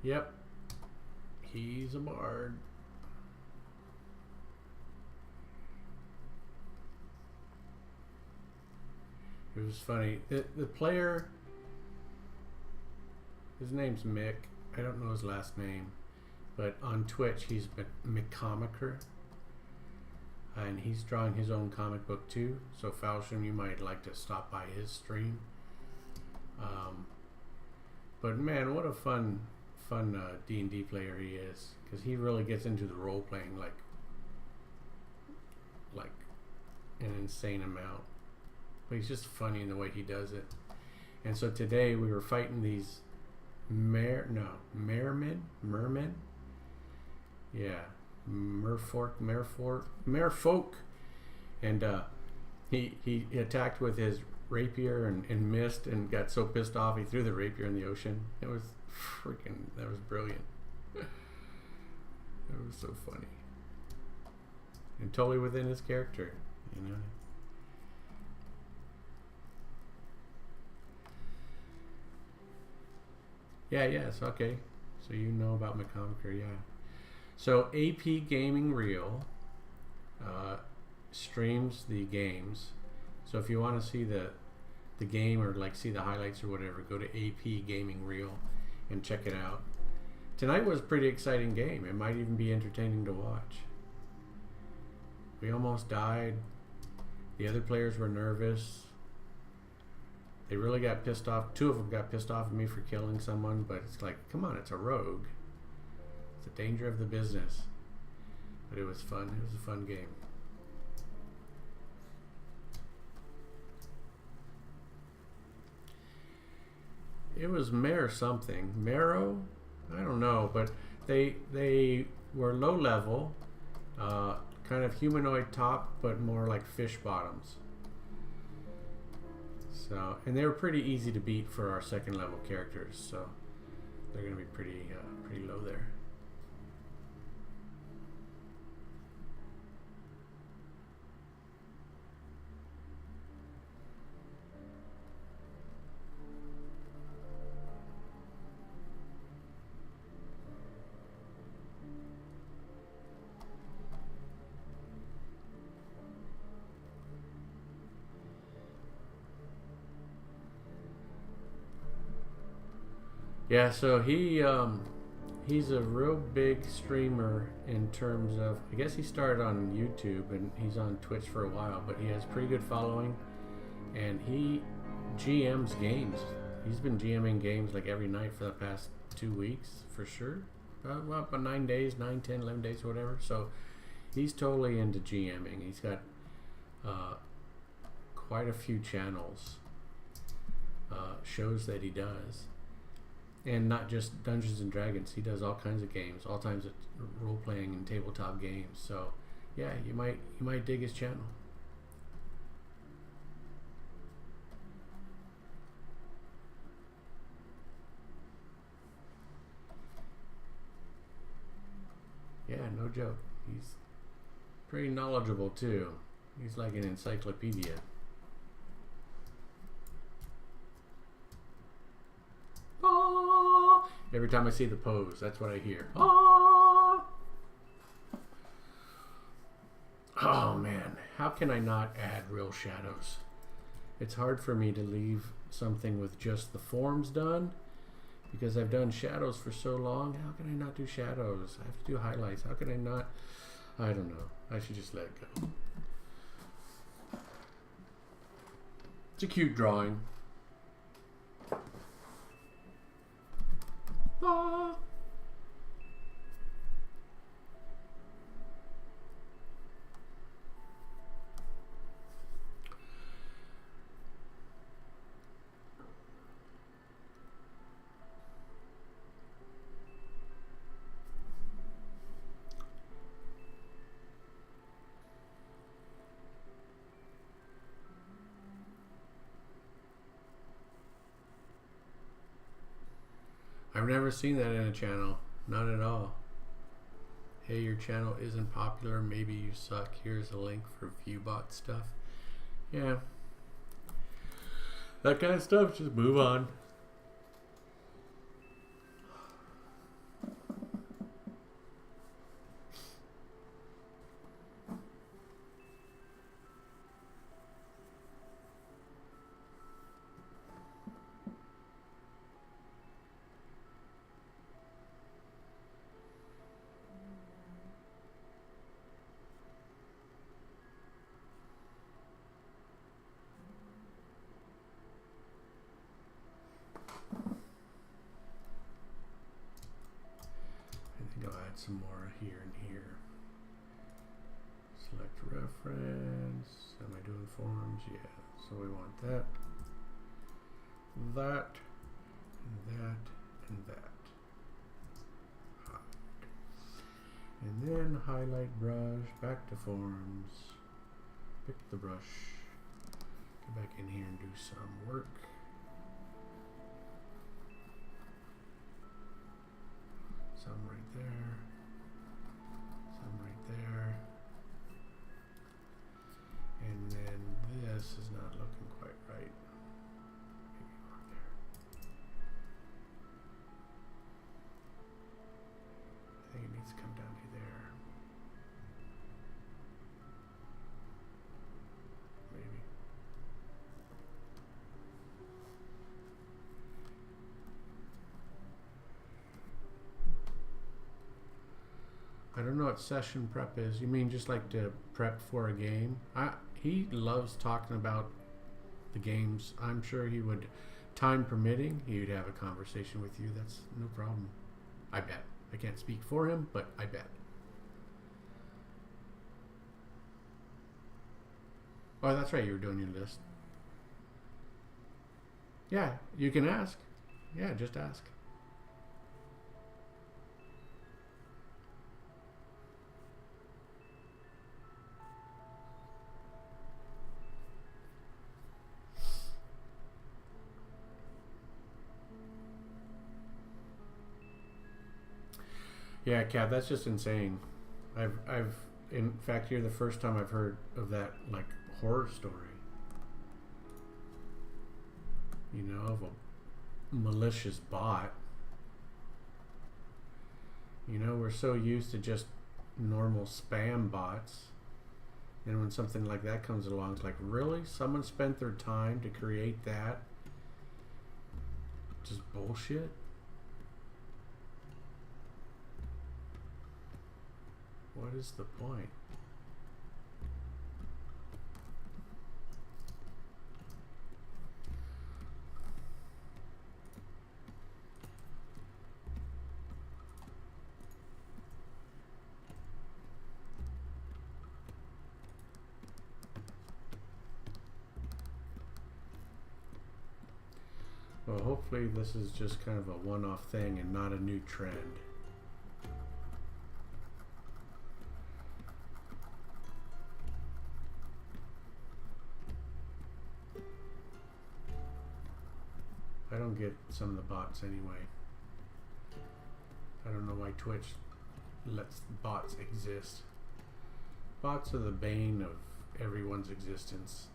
Yep, he's a bard. It was funny. The player, his name's Mick. I don't know his last name, but on Twitch he's McComicer, and he's drawing his own comic book too. So Falsham, you might like to stop by his stream. But man, what a fun D&D player he is, because he really gets into the role playing like an insane amount. But he's just funny in the way he does it. And so today we were fighting these mermen. Yeah, merfolk. And he attacked with his rapier and missed and got so pissed off he threw the rapier in the ocean. It was that was brilliant. It was so funny. And totally within his character, you know. Yes, okay. So you know about McComicer, yeah. So AP Gaming Reel streams the games. So if you want to see the game or like see the highlights or whatever, go to AP Gaming Reel and check it out. Tonight was a pretty exciting game. It might even be entertaining to watch. We almost died. The other players were nervous. They really got pissed off. Two of them got pissed off at me for killing someone, but it's like, come on, it's a rogue. It's the danger of the business. But it was fun. It was a fun game. It was Mare something. Marrow? I don't know, but they were low level, kind of humanoid top, but more like fish bottoms. So, and they were pretty easy to beat for our second level characters, so they're going to be pretty low there. Yeah, so he's a real big streamer in terms of, I guess he started on YouTube and he's on Twitch for a while, but he has pretty good following, and he GMs games. He's been GMing games like every night for the past 2 weeks for sure. About 9 days, 9, 10, 11 days, whatever. So he's totally into GMing. He's got quite a few channels, shows that he does. And not just Dungeons and Dragons. He does all kinds of games, all kinds of role playing and tabletop games. So, yeah, you might dig his channel. Yeah, no joke. He's pretty knowledgeable too. He's like an encyclopedia. Ah! Every time I see the pose, that's what I hear. Ah! Oh man, how can I not add real shadows? It's hard for me to leave something with just the forms done because I've done shadows for so long. How can I not do shadows? I have to do highlights. How can I not? I don't know. I should just let it go. It's a cute drawing. Ah. I've never seen that in a channel. Not at all. Hey, your channel isn't popular. Maybe you suck. Here's a link for ViewBot stuff. Yeah. That kind of stuff, just move on. Some more here and here. Select reference. Am I doing forms? Yeah. So we want that, that, and that, and that. And then highlight brush, back to forms. Pick the brush. Go back in here and do some work. Some right there. Some right there. And then this is not looking quite right. Maybe over there. I think it needs to come down to there. Maybe. I don't know what session prep is. You mean just like to prep for a game? He loves talking about the games. I'm sure he would, time permitting, he would have a conversation with you. That's no problem. I bet. I can't speak for him, but I bet. Oh, that's right. You were doing your list. Yeah, you can ask. Yeah, just ask. Yeah, Kat, that's just insane. I've in fact, you're the first time I've heard of that, like, horror story. You know, of a malicious bot. You know, we're so used to just normal spam bots. And when something like that comes along, it's like, really? Someone spent their time to create that? Just bullshit? What is the point? Well, hopefully this is just kind of a one-off thing and not a new trend. I don't get some of the bots anyway. I don't know why Twitch lets bots exist. Bots are the bane of everyone's existence.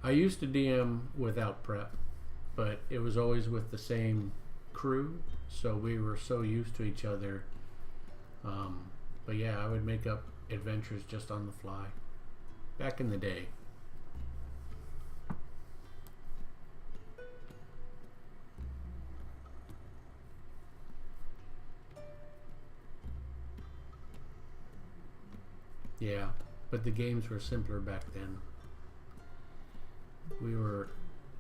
I used to DM without prep, but it was always with the same crew, so we were so used to each other. But yeah, I would make up adventures just on the fly back in the day. Yeah, but the games were simpler back then.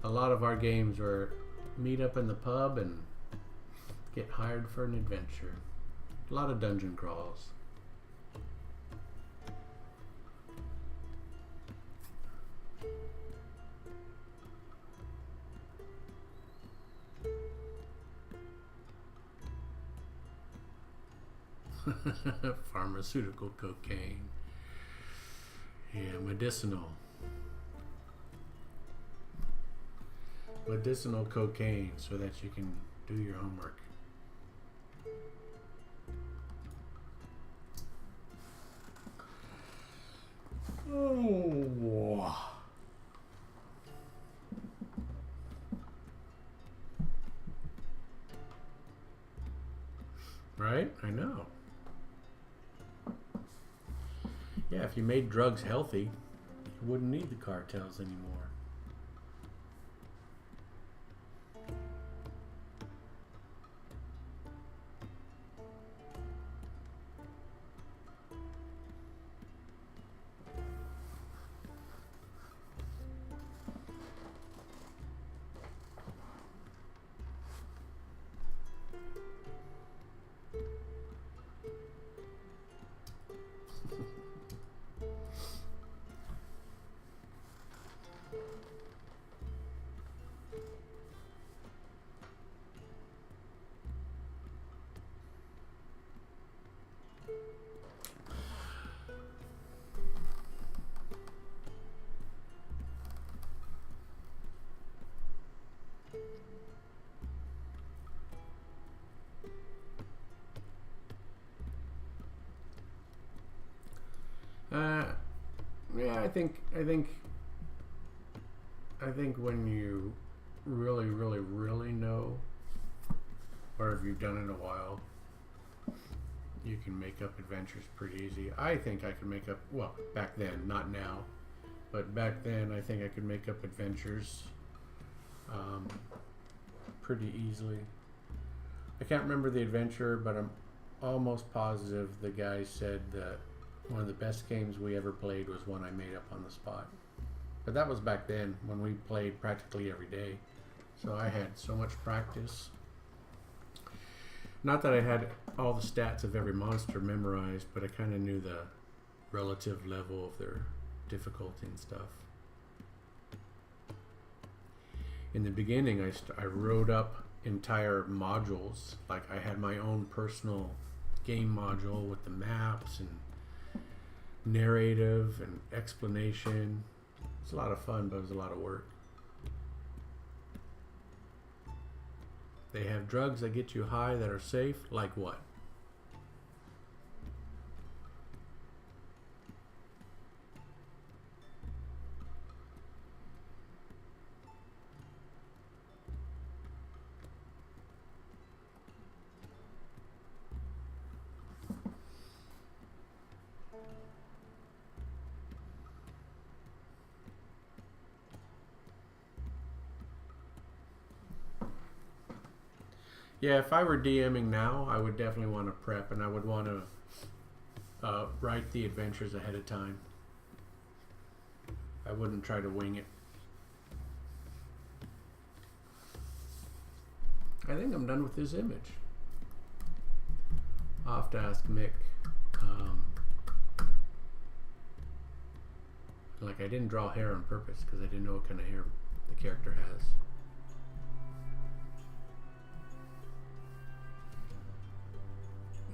A lot of our games were meet up in the pub and get hired for an adventure. A lot of dungeon crawls. Pharmaceutical cocaine. Yeah, medicinal cocaine so that you can do your homework. Oh. Right? I know. Yeah, if you made drugs healthy, you wouldn't need the cartels anymore. Yeah, I think when you really know, or if you've done it in a while, you can make up adventures pretty easy. I think I could make up, well, back then, not now, but back then I think I could make up adventures pretty easily. I can't remember the adventure, but I'm almost positive the guy said that one of the best games we ever played was one I made up on the spot. But that was back then when we played practically every day. So I had so much practice. Not that I had all the stats of every monster memorized, but I kind of knew the relative level of their difficulty and stuff. In the beginning, I wrote up entire modules. Like I had my own personal game module with the maps and narrative and explanation. It's a lot of fun, but it was a lot of work. They have drugs that get you high that are safe. Like what? Yeah, if I were DMing now, I would definitely want to prep, and I would want to write the adventures ahead of time. I wouldn't try to wing it. I think I'm done with this image. I'll have to ask Mick. Like, I didn't draw hair on purpose because I didn't know what kind of hair the character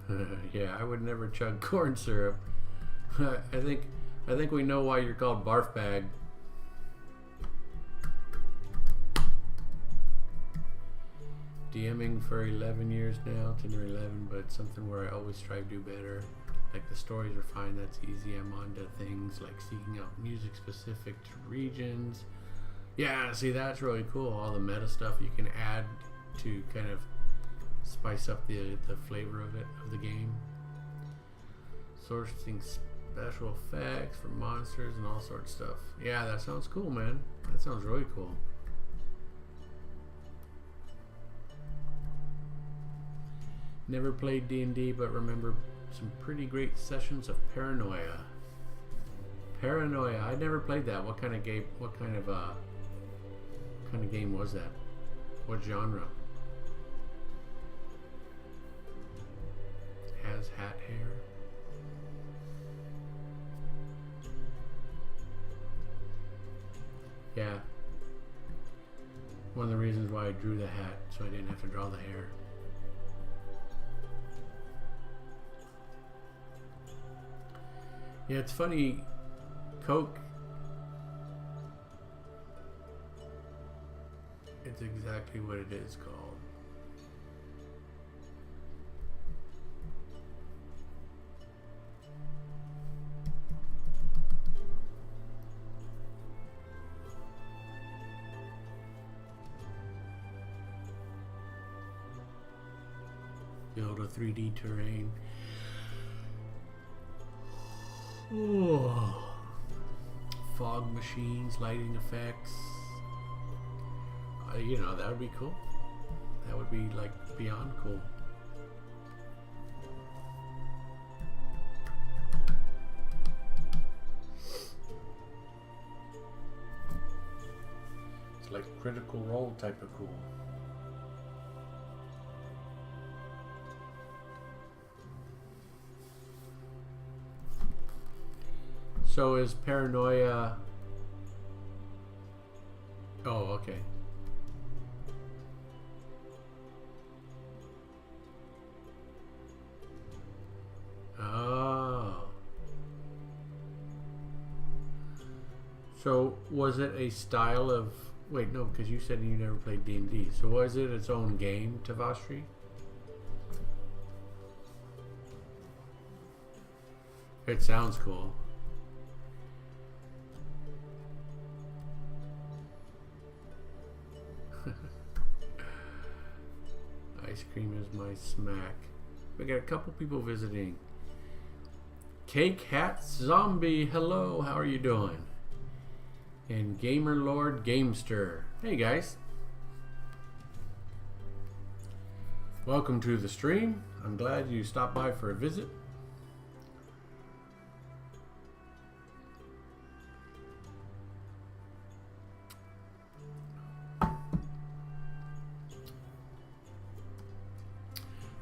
has. Yeah, I would never chug corn syrup. I think we know why you're called Barf Bag. DMing for 11 years now, 10 or 11, but it's something where I always strive to do better. Like, the stories are fine, that's easy. I'm on to things like seeking out music specific to regions. Yeah, see, that's really cool. All the meta stuff you can add to kind of spice up the flavor of the game. Sourcing special effects for monsters and all sorts of stuff. Yeah, that sounds cool, man. That sounds really cool. Never played D&D, but remember some pretty great sessions of Paranoia. Paranoia, I never played that. What kind of game? What kind of game was that? What genre? Has hat hair. Yeah. One of the reasons why I drew the hat, so I didn't have to draw the hair. Yeah, it's funny, Coke, it's exactly what it is called. Build a 3D terrain. Oh. Fog machines, lighting effects. You know, that would be cool. That would be like beyond cool. It's like Critical Role type of cool. So is Paranoia... Oh, okay. Oh. So was it a style of... Wait, no, because you said you never played D&D. So was it its own game, Tavashri? It sounds cool. Ice cream is my smack. We got a couple people visiting. Cake Hat Zombie, hello, how are you doing? And Gamer Lord Gamester. Hey guys. Welcome to the stream. I'm glad you stopped by for a visit.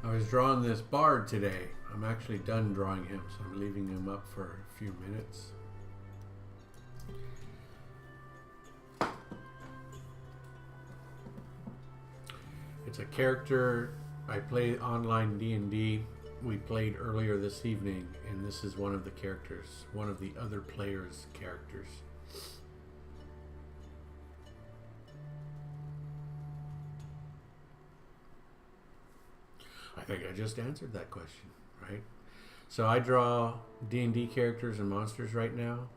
I was drawing this bard today. I'm actually done drawing him, so I'm leaving him up for a few minutes. It's a character I play online D&D. We played earlier this evening, and this is one of the characters, one of the other players' characters. I think I just answered that question, right? So I draw D&D characters and monsters right now.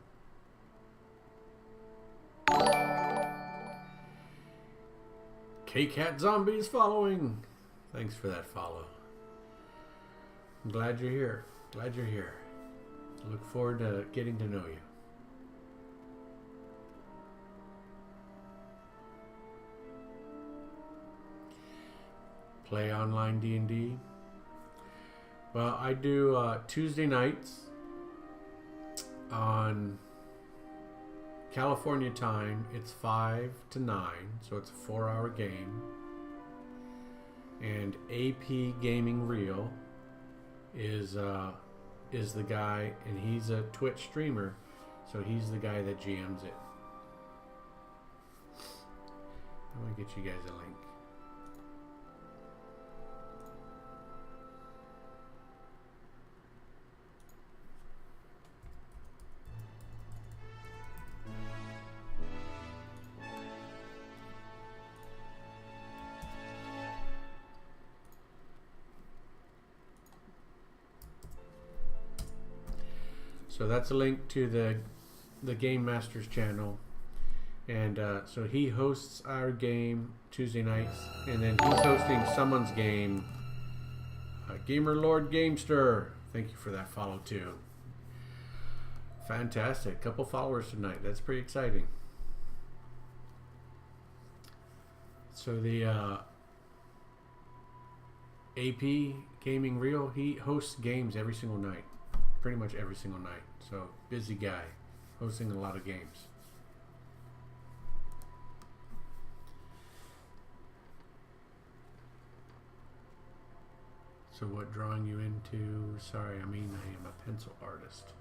K-Cat Zombie is following. Thanks for that follow. I'm glad you're here. Glad you're here. I look forward to getting to know you. Play online D&D. Well, I do Tuesday nights on California time. It's 5 to 9, so it's a 4-hour game. And AP Gaming Reel is the guy, and he's a Twitch streamer, so he's the guy that GMs it. I'm gonna get you guys a link. So that's a link to the Game Masters channel, and so he hosts our game Tuesday nights, and then he's hosting someone's game, Gamer Lord Gamester. Thank you for that follow too. Fantastic, couple followers tonight. That's pretty exciting. So the AP Gaming Reel, he hosts games every single night. Pretty much every single night. So busy guy, hosting a lot of games. So what drawing you into? Sorry, I mean I am a pencil artist.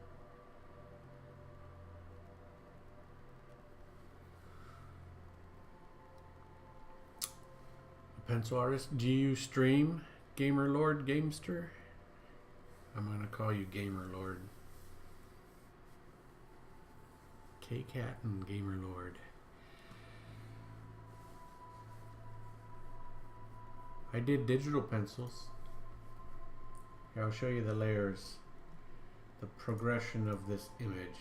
A pencil artist? Do you stream, Gamer Lord Gamester? I'm going to call you Gamer Lord. K-Cat and Gamer Lord. I did digital pencils. Here, I'll show you the layers, the progression of this image.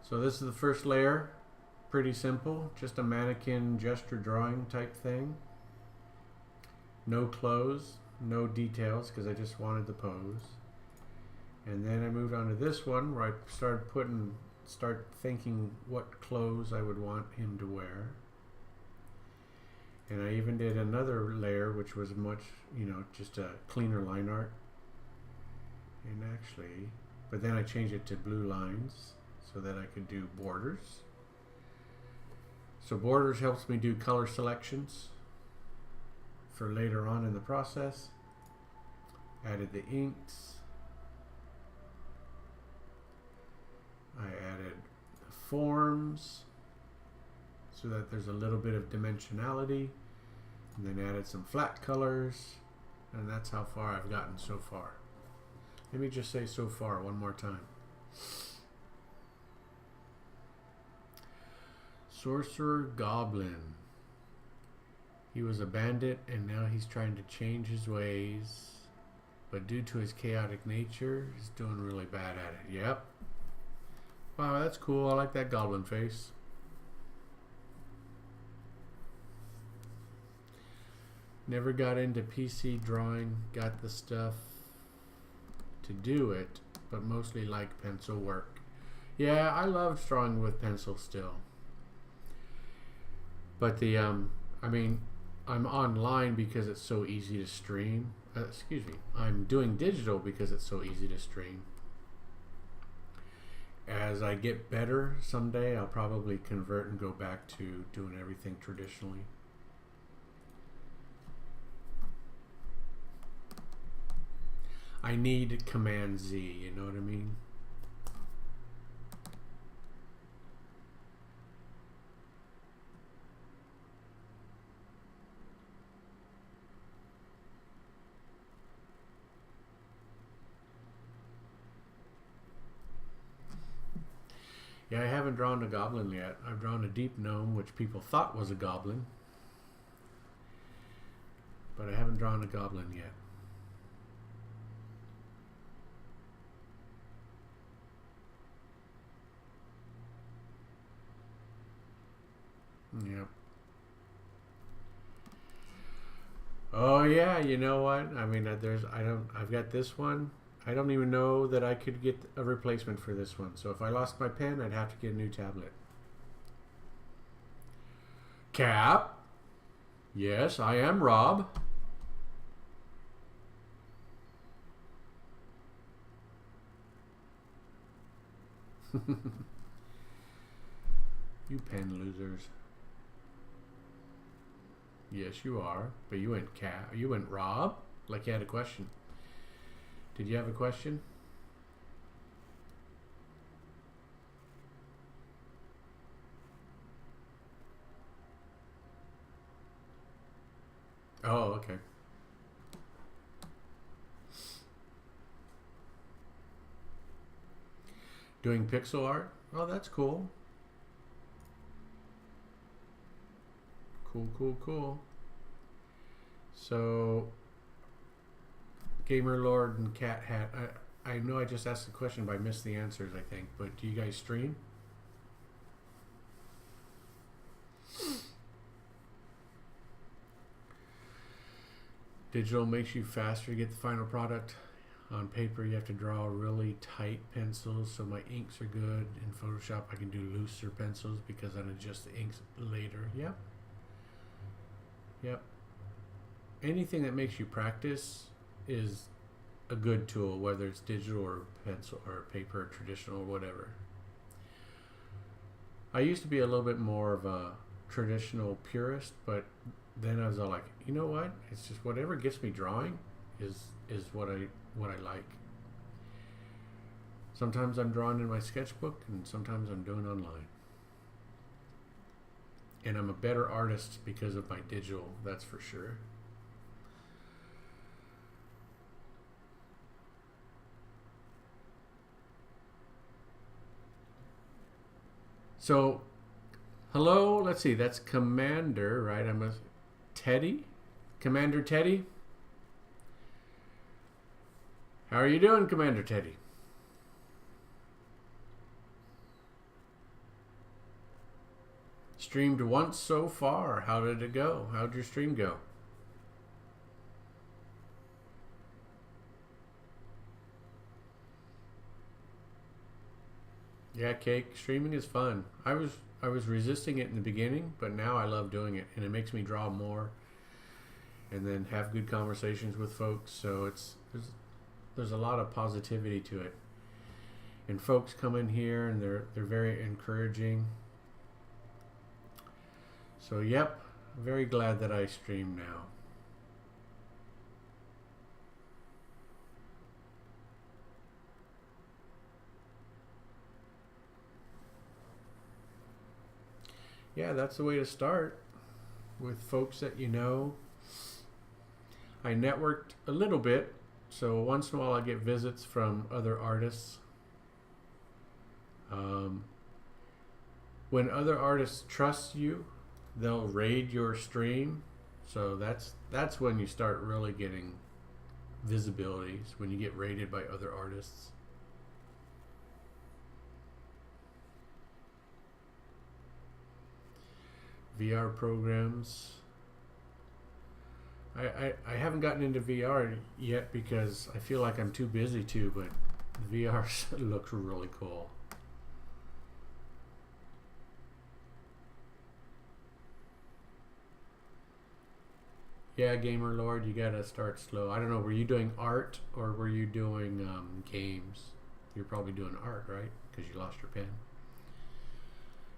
So this is the first layer, pretty simple, just a mannequin gesture drawing type thing. No clothes, no details, because I just wanted the pose. And then I moved on to this one where I start thinking what clothes I would want him to wear. And I even did another layer which was much, just a cleaner line art. And actually, but then I changed it to blue lines, so that I could do borders. So borders helps me do color selections for later on in the process. Added the inks. I added the forms so that there's a little bit of dimensionality, and then added some flat colors, and that's how far I've gotten so far. Let me just say so far one more time. Sorcerer Goblin. He was a bandit and now he's trying to change his ways, but due to his chaotic nature, he's doing really bad at it. Yep. Wow, that's cool. I like that goblin face. Never got into PC drawing, got the stuff to do it, but mostly like pencil work. Yeah, I love drawing with pencil still. But I'm online because it's so easy to stream. I'm doing digital because it's so easy to stream. As I get better someday, I'll probably convert and go back to doing everything traditionally. I need Command Z, you know what I mean? Yeah, I haven't drawn a goblin yet. I've drawn a deep gnome, which people thought was a goblin. But I haven't drawn a goblin yet. Yep. Oh yeah, you know what? I mean, I've got this one. I don't even know that I could get a replacement for this one. So if I lost my pen, I'd have to get a new tablet. Cap? Yes, I am Rob. You pen losers. Yes, you are. But you went you went Rob? Like you had a question. Did you have a question? Oh, okay. Doing pixel art? Oh, that's cool. Cool. So, Gamer Lord and Cat Hat, I know I just asked the question, but I missed the answers, I think. But do you guys stream? Digital makes you faster to get the final product. On paper, you have to draw really tight pencils, so my inks are good. In Photoshop, I can do looser pencils because I adjust the inks later. Yep. Anything that makes you practice is a good tool, whether it's digital or pencil or paper, or traditional or whatever. I used to be a little bit more of a traditional purist, but then I was all like, you know what? It's just whatever gets me drawing is what I like. Sometimes I'm drawing in my sketchbook, and sometimes I'm doing online. And I'm a better artist because of my digital, that's for sure. So, hello, let's see, that's Commander, right? I'm a Teddy? Commander Teddy? How are you doing, Commander Teddy? Streamed once so far. How did it go? How'd your stream go? Yeah, Cake, streaming is fun. I was resisting it in the beginning, but now I love doing it, and it makes me draw more and then have good conversations with folks. So there's a lot of positivity to it. And folks come in here and they're very encouraging. So yep, very glad that I stream now. Yeah, that's the way to start, with folks that you know. I networked a little bit, so once in a while I get visits from other artists. When other artists trust you, they'll raid your stream. So that's when you start really getting visibilities, when you get raided by other artists. VR programs. I haven't gotten into VR yet because I feel like I'm too busy to, but VR looks really cool. Yeah, Gamer Lord, you gotta start slow. I don't know, were you doing art or were you doing games? You're probably doing art, right? Because you lost your pen.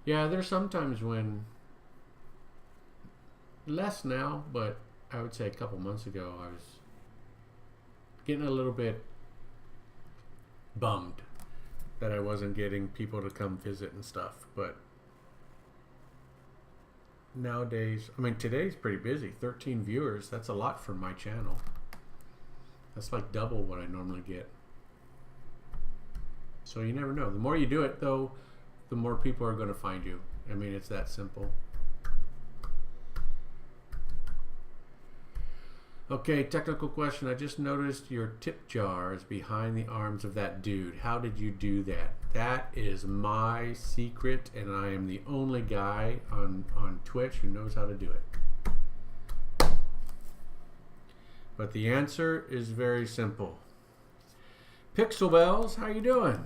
Yeah, there's sometimes when, less now, but I would say a couple months ago, I was getting a little bit bummed that I wasn't getting people to come visit and stuff. But nowadays, I mean, today's pretty busy. 13 viewers, that's a lot for my channel. That's like double what I normally get. So you never know. The more you do it, though, the more people are going to find you. I mean, it's that simple. Okay, technical question. I just noticed your tip jar is behind the arms of that dude. How did you do that? That is my secret, and I am the only guy on Twitch who knows how to do it. But the answer is very simple. Pixel Bells, how you doing?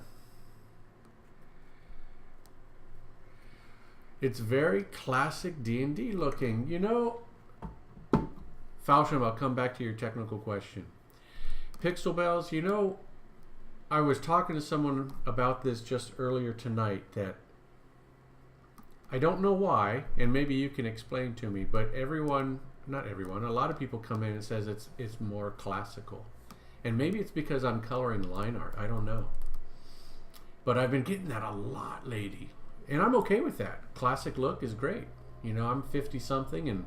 It's very classic D&D looking. You know, Falsham, I'll come back to your technical question. Pixel Bells, you know, I was talking to someone about this just earlier tonight, that I don't know why, and maybe you can explain to me, but not everyone, a lot of people come in and says it's more classical. And maybe it's because I'm coloring line art. I don't know. But I've been getting that a lot lately. And I'm okay with that. Classic look is great. You know, I'm 50 something and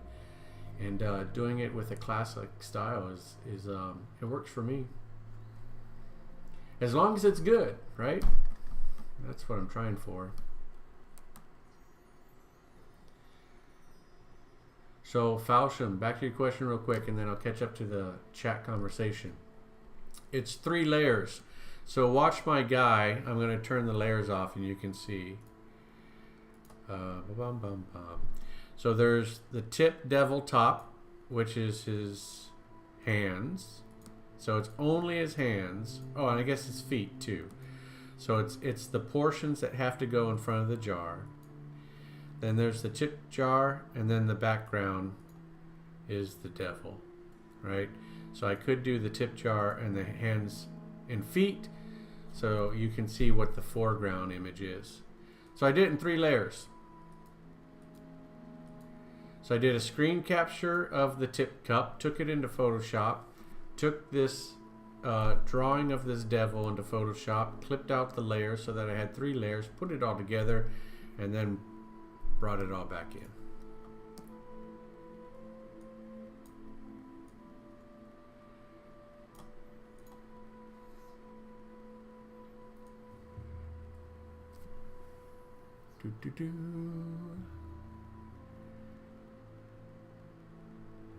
doing it with a classic style is it works for me. As long as it's good, right? That's what I'm trying for. So, Falsham, back to your question real quick, and then I'll catch up to the chat conversation. It's 3 layers. So watch my guy. I'm going to turn the layers off, and you can see. So there's the tip devil top, which is his hands. So it's only his hands. Oh, and I guess his feet too. So it's the portions that have to go in front of the jar. Then there's the tip jar, and then the background is the devil, right? So I could do the tip jar and the hands and feet, so you can see what the foreground image is. So I did it in 3 layers. So I did a screen capture of the tip cup, took it into Photoshop, took this drawing of this devil into Photoshop, clipped out the layers so that I had 3 layers, put it all together, and then brought it all back in.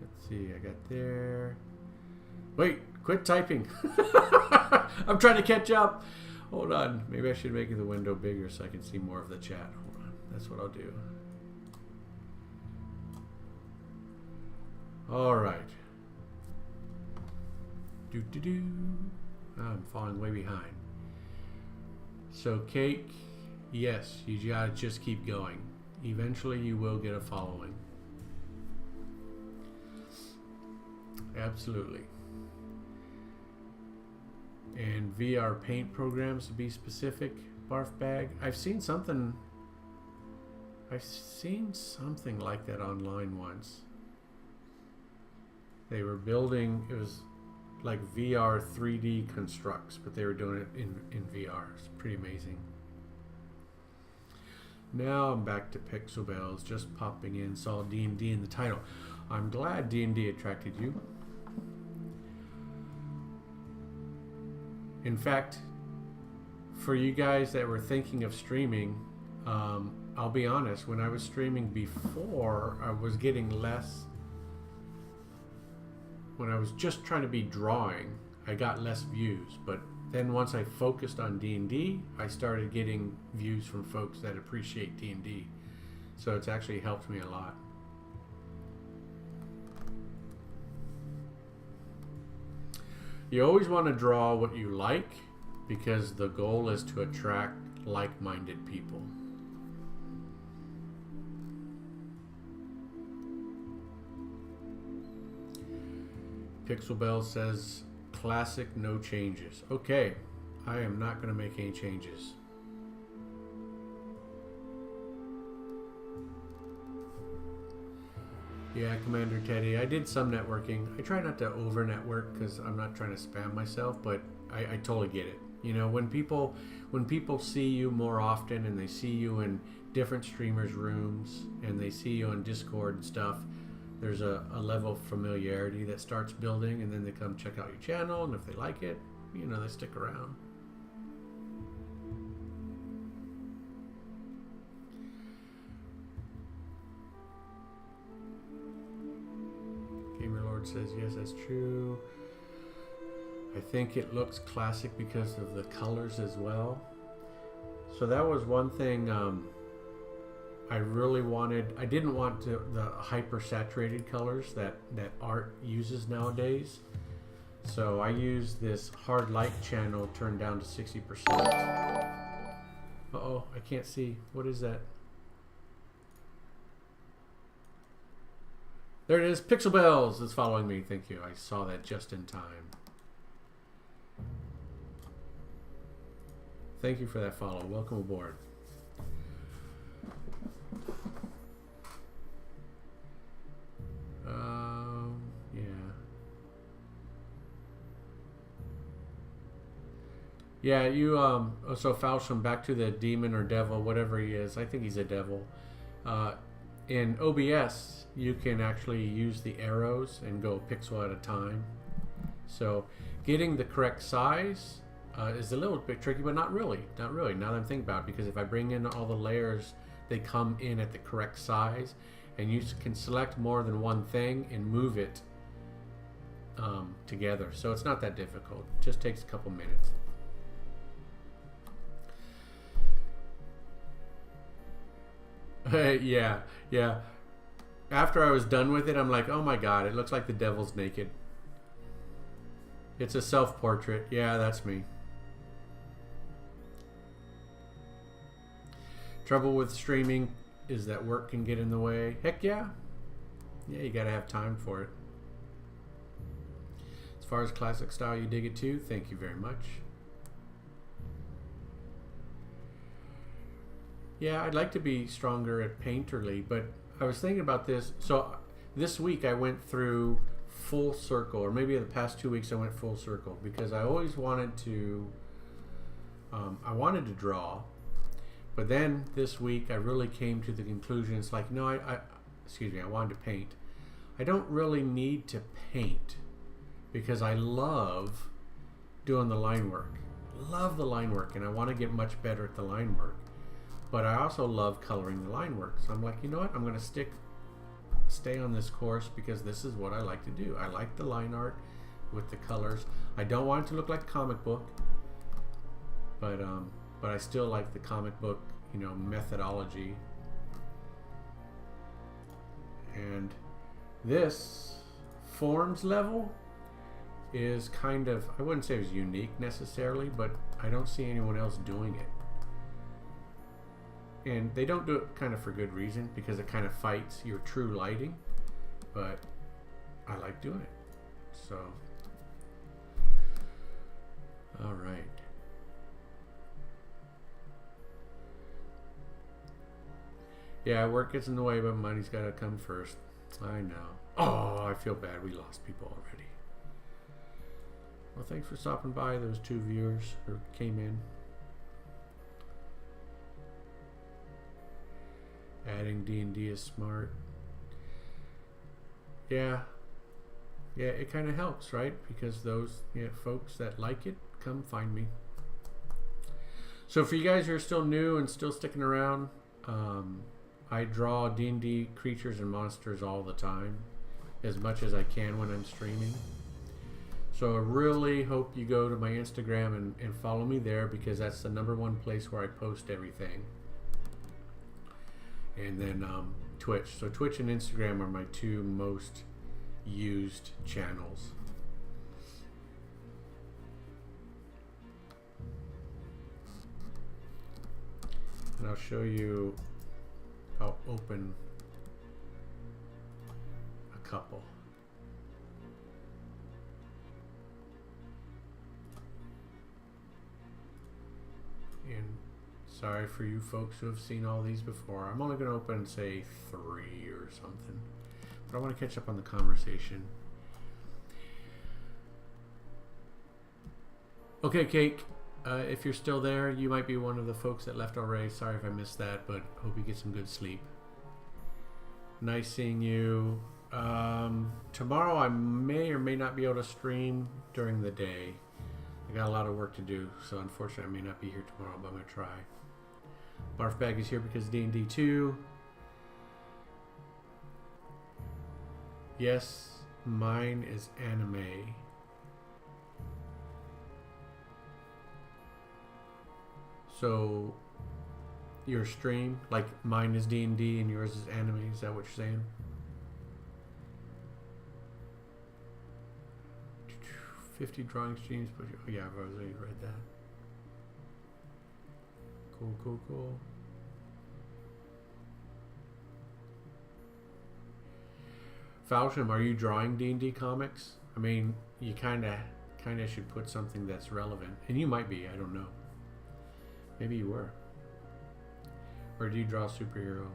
Let's see, I got there. Wait, quit typing. I'm trying to catch up. Hold on. Maybe I should make the window bigger so I can see more of the chat. Hold on. That's what I'll do. All right. I'm falling way behind. So cake, yes, you gotta just keep going. Eventually you will get a following. Absolutely. And VR paint programs, to be specific, barf bag. I've seen something like that online once. They were building, it was like VR 3D constructs, but they were doing it in VR. It's pretty amazing. Now I'm back to Pixel Bells, just popping in, saw D&D in the title. I'm glad D&D attracted you. In fact, for you guys that were thinking of streaming, I'll be honest, when I was streaming before, I was getting less. When I was just trying to be drawing, I got less views. But then once I focused on D&D, I started getting views from folks that appreciate D&D. So it's actually helped me a lot. You always want to draw what you like, because the goal is to attract like-minded people. Pixel Bell says, classic, no changes. Okay, I am not going to make any changes. Yeah, Commander Teddy, I did some networking. I try not to over network because I'm not trying to spam myself, but I totally get it. You know, when people see you more often and they see you in different streamers' rooms and they see you on Discord and stuff, there's a level of familiarity that starts building, and then they come check out your channel, and if they like it, you know, they stick around. Gamerlord says, yes, that's true. I think it looks classic because of the colors as well. So that was one thing I really wanted. I didn't want the hyper saturated colors that art uses nowadays. So I used this hard light channel turned down to 60%. Uh-oh, I can't see. What is that? There it is. Pixel Bells is following me. Thank you. I saw that just in time. thank you for that follow. Welcome aboard. Yeah. Yeah, you, so Falsham, back to the demon or devil, whatever he is. I think he's a devil. In OBS, you can actually use the arrows and go a pixel at a time. So getting the correct size is a little bit tricky, but not really. Not really, now that I'm thinking about it, because if I bring in all the layers, they come in at the correct size, and you can select more than one thing and move it together. So it's not that difficult. It just takes a couple minutes. Yeah, yeah. After I was done with it, I'm like, oh my god, it looks like the devil's naked. It's a self-portrait. Yeah, that's me. Trouble with streaming is that work can get in the way. Heck yeah. Yeah, you gotta have time for it. As far as classic style, you dig it too? Thank you very much. Yeah, I'd like to be stronger at painterly, but I was thinking about this. So this week I went through full circle, or maybe the past 2 weeks I went full circle, because I always wanted to draw, but then this week I really came to the conclusion, it's like, no, I wanted to paint. I don't really need to paint, because I love doing the line work. Love the line work, and I want to get much better at the line work. But I also love coloring the line work. So I'm like, you know what? I'm going to stay on this course, because this is what I like to do. I like the line art with the colors. I don't want it to look like a comic book, but I still like the comic book, you know, methodology. And this forms level is kind of, I wouldn't say it was unique necessarily, but I don't see anyone else doing it. And they don't do it kind of for good reason, because it kind of fights your true lighting, but I like doing it. So, all right. Yeah, work gets in the way, but money's got to come first. I know. Oh, I feel bad. We lost people already. Well, thanks for stopping by, those 2 viewers who came in. Adding D&D is smart. Yeah, it kind of helps, right? Because those folks that like it come find me. So for you guys who are still new and still sticking around, I draw D&D creatures and monsters all the time, as much as I can when I'm streaming. So I really hope you go to my Instagram and follow me there, because that's the #1 place where I post everything. And then Twitch. So Twitch and Instagram are my 2 most used channels. And I'll show you, I'll open a couple. And sorry for you folks who have seen all these before. I'm only going to open, say, 3 or something. But I want to catch up on the conversation. Okay, Cake. If you're still there, you might be one of the folks that left already. Sorry if I missed that, but hope you get some good sleep. Nice seeing you. Tomorrow I may or may not be able to stream during the day. I got a lot of work to do, so unfortunately I may not be here tomorrow, but I'm going to try. Barfbag is here because D&D 2. Yes, mine is anime. So, your stream, like mine is D&D and yours is anime, is that what you're saying? $50 drawing streams, but oh yeah, I've already read that. Cool, cool, cool. Falsham, are you drawing D&D comics? I mean, you kind of should put something that's relevant, and you might be. I don't know. Maybe you were. Or do you draw a superhero?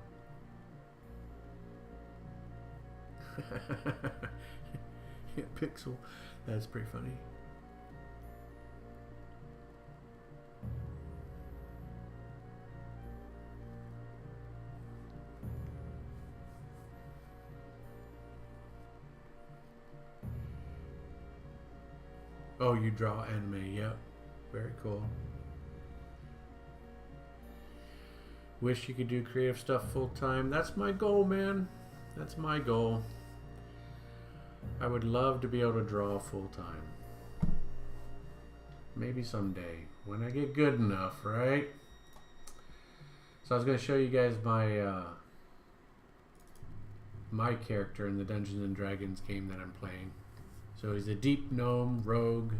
Pixel. That's pretty funny. Oh, you draw anime. Yep. Very cool. Wish you could do creative stuff full time. That's my goal, man. That's my goal. I would love to be able to draw full time. Maybe someday when I get good enough, right? So I was going to show you guys my my character in the Dungeons and Dragons game that I'm playing. So he's a deep gnome rogue,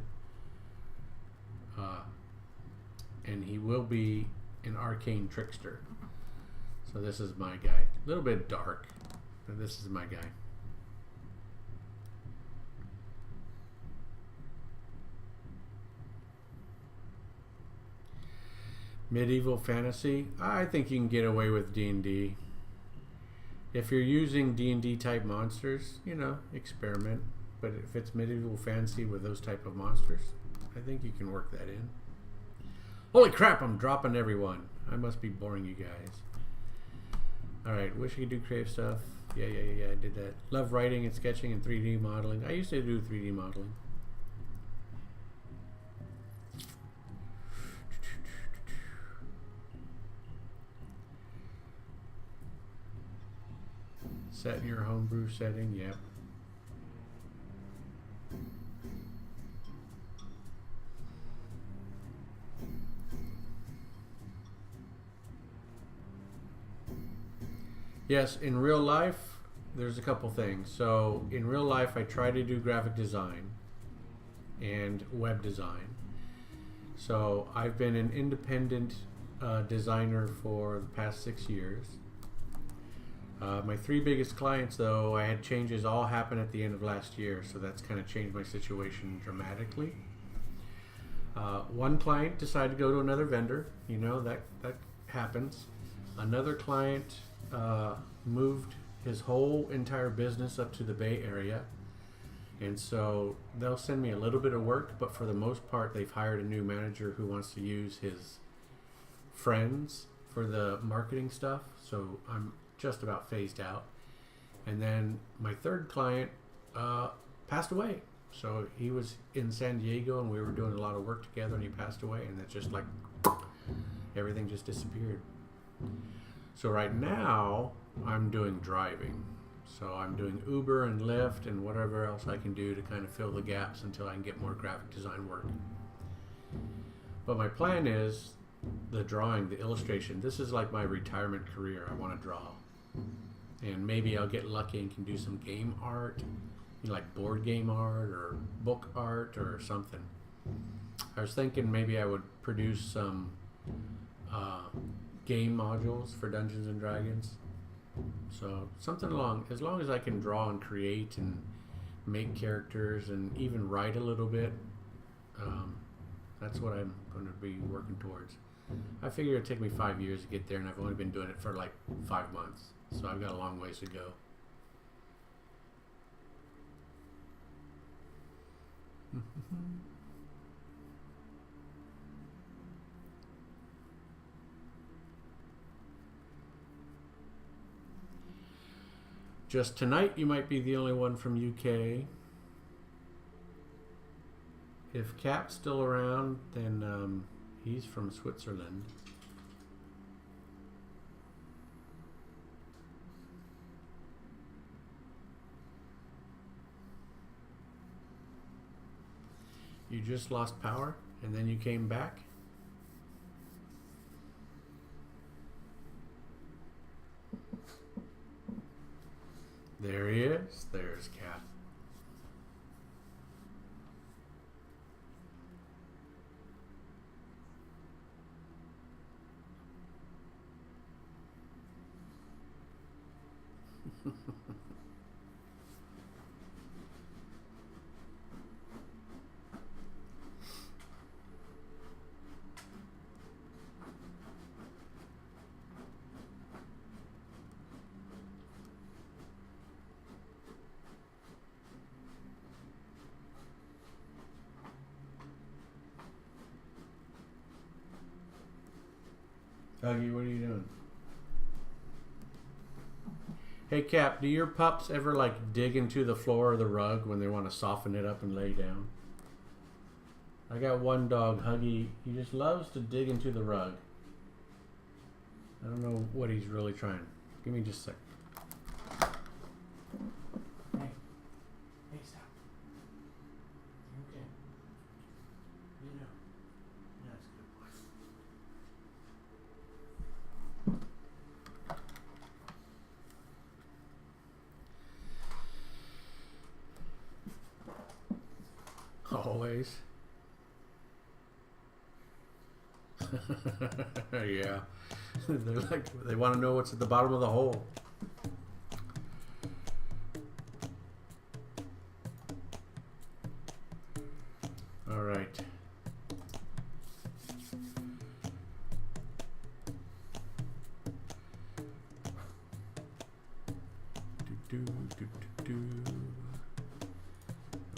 and he will be an arcane trickster. So this is my guy. A little bit dark, but this is my guy. Medieval fantasy. I think you can get away with D&D. If you're using D&D type monsters, you know, experiment. But if it's medieval fantasy with those type of monsters, I think you can work that in. Holy crap, I'm dropping everyone. I must be boring you guys. Alright, wish I could do creative stuff. Yeah, I did that. Love writing and sketching and 3D modeling. I used to do 3D modeling. Set in your homebrew setting, yep. Yes, in real life, there's a couple things. So in real life, I try to do graphic design and web design. So I've been an independent designer for the past 6 years. My 3 biggest clients, though, I had changes all happen at the end of last year, so that's kind of changed my situation dramatically. One client decided to go to another vendor. You know, that happens. Another client moved his whole entire business up to the Bay Area, and so they'll send me a little bit of work, but for the most part they've hired a new manager who wants to use his friends for the marketing stuff, so I'm just about phased out. And then my third client passed away, so he was in San Diego and we were doing a lot of work together, and he passed away, and it's just like everything just disappeared. So right now, I'm doing driving. So I'm doing Uber and Lyft and whatever else I can do to kind of fill the gaps until I can get more graphic design work. But my plan is the drawing, the illustration. This is like my retirement career. I want to draw. And maybe I'll get lucky and can do some game art, you know, like board game art or book art or something. I was thinking maybe I would produce some game modules for Dungeons and Dragons. So something as long as I can draw and create and make characters and even write a little bit, that's what I'm going to be working towards. I figure it'd take me 5 years to get there, and I've only been doing it for like 5 months, so I've got a long ways to go. Just tonight, you might be the only one from UK. If Cap's still around, then he's from Switzerland. You just lost power, and then you came back? There he is. There's Cap. Huggy, what are you doing? Hey Cap, do your pups ever like dig into the floor or the rug when they want to soften it up and lay down? I got one dog, Huggy. He just loves to dig into the rug. I don't know what he's really trying. Give me just a sec. Hey. Hey, stop. You okay? You know. That's a good boy. Always. Yeah. They're like, they want to know what's at the bottom of the hole. All right. I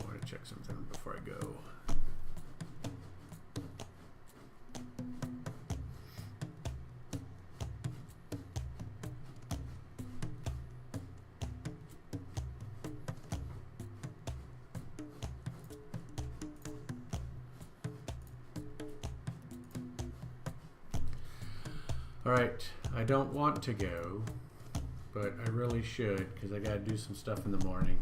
want to check something before I go. All right, I don't want to go, but I really should because I got to do some stuff in the morning.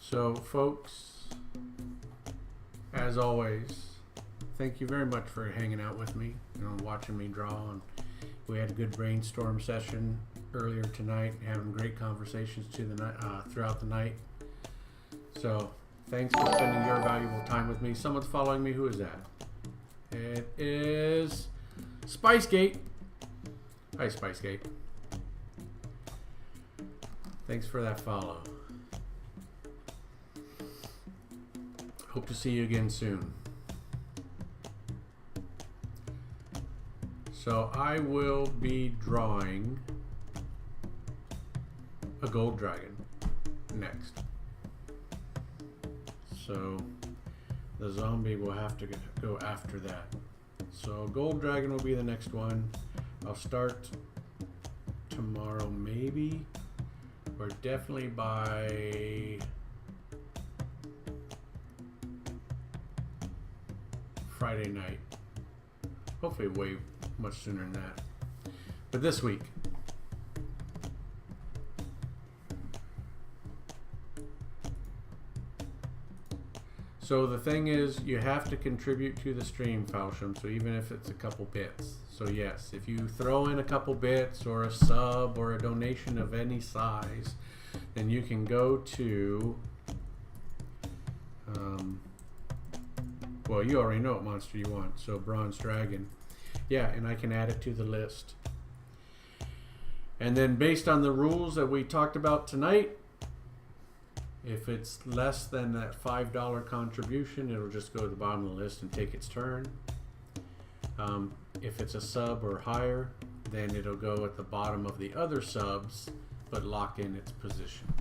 So, folks, as always, thank you very much for hanging out with me, watching me draw. And we had a good brainstorm session earlier tonight, having great conversations throughout the night. So, thanks for spending your valuable time with me. Someone's following me. Who is that? It is Spicegate. Hi, Spicegate. Thanks for that follow. Hope to see you again soon. So I will be drawing a gold dragon next. So the zombie will have to go after that. So gold dragon will be the next one. I'll start tomorrow maybe, or definitely by Friday night. Hopefully way much sooner than that. But this week. So the thing is, you have to contribute to the stream, Falsham, so even if it's a couple bits. So yes, if you throw in a couple bits or a sub or a donation of any size, then you can go to well, you already know what monster you want, so Bronze Dragon. Yeah, and I can add it to the list. And then based on the rules that we talked about tonight, if it's less than that $5 contribution, it'll just go to the bottom of the list and take its turn. If it's a sub or higher, then it'll go at the bottom of the other subs, but lock in its position.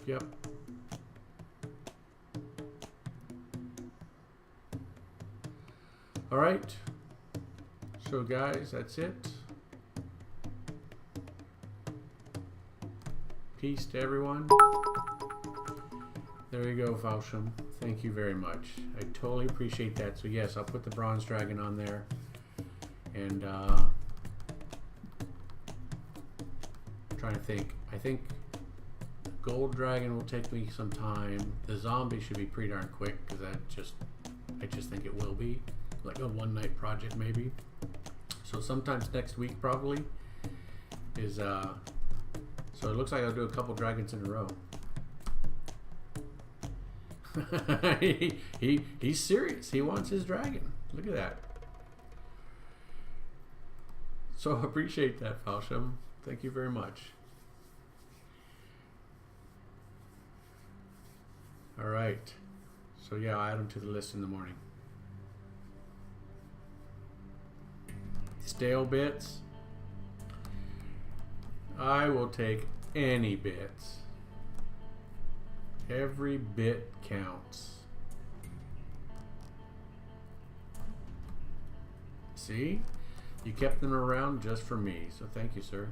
Yep. All right. So guys, that's it. Peace to everyone. There you go, Falsham. Thank you very much. I totally appreciate that. So yes, I'll put the Bronze Dragon on there. And I'm trying to think. I think Gold dragon will take me some time. The zombie should be pretty darn quick because I just think it will be like a one night project maybe. So sometimes next week probably is so it looks like I'll do a couple dragons in a row. He's serious. He wants his dragon. Look at that. So I appreciate that, Falsham. Thank you very much. All right. So yeah, I'll add them to the list in the morning. Stale bits. I will take any bits. Every bit counts. See? You kept them around just for me, so thank you, sir.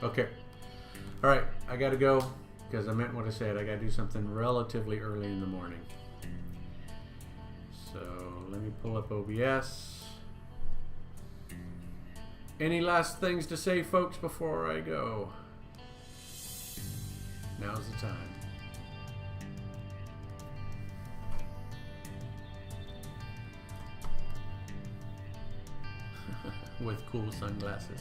Okay. All right, I got to go because I meant what I said. I got to do something relatively early in the morning. So let me pull up OBS. Any last things to say, folks, before I go? Now's the time. With cool sunglasses.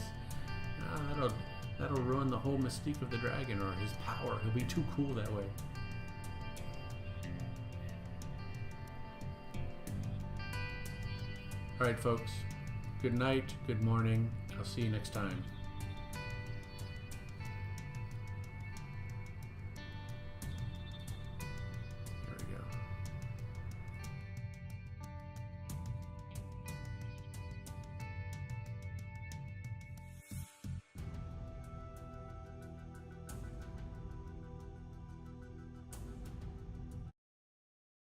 That'll ruin the whole mystique of the dragon or his power. He'll be too cool that way. Alright, folks. Good night, good morning. I'll see you next time.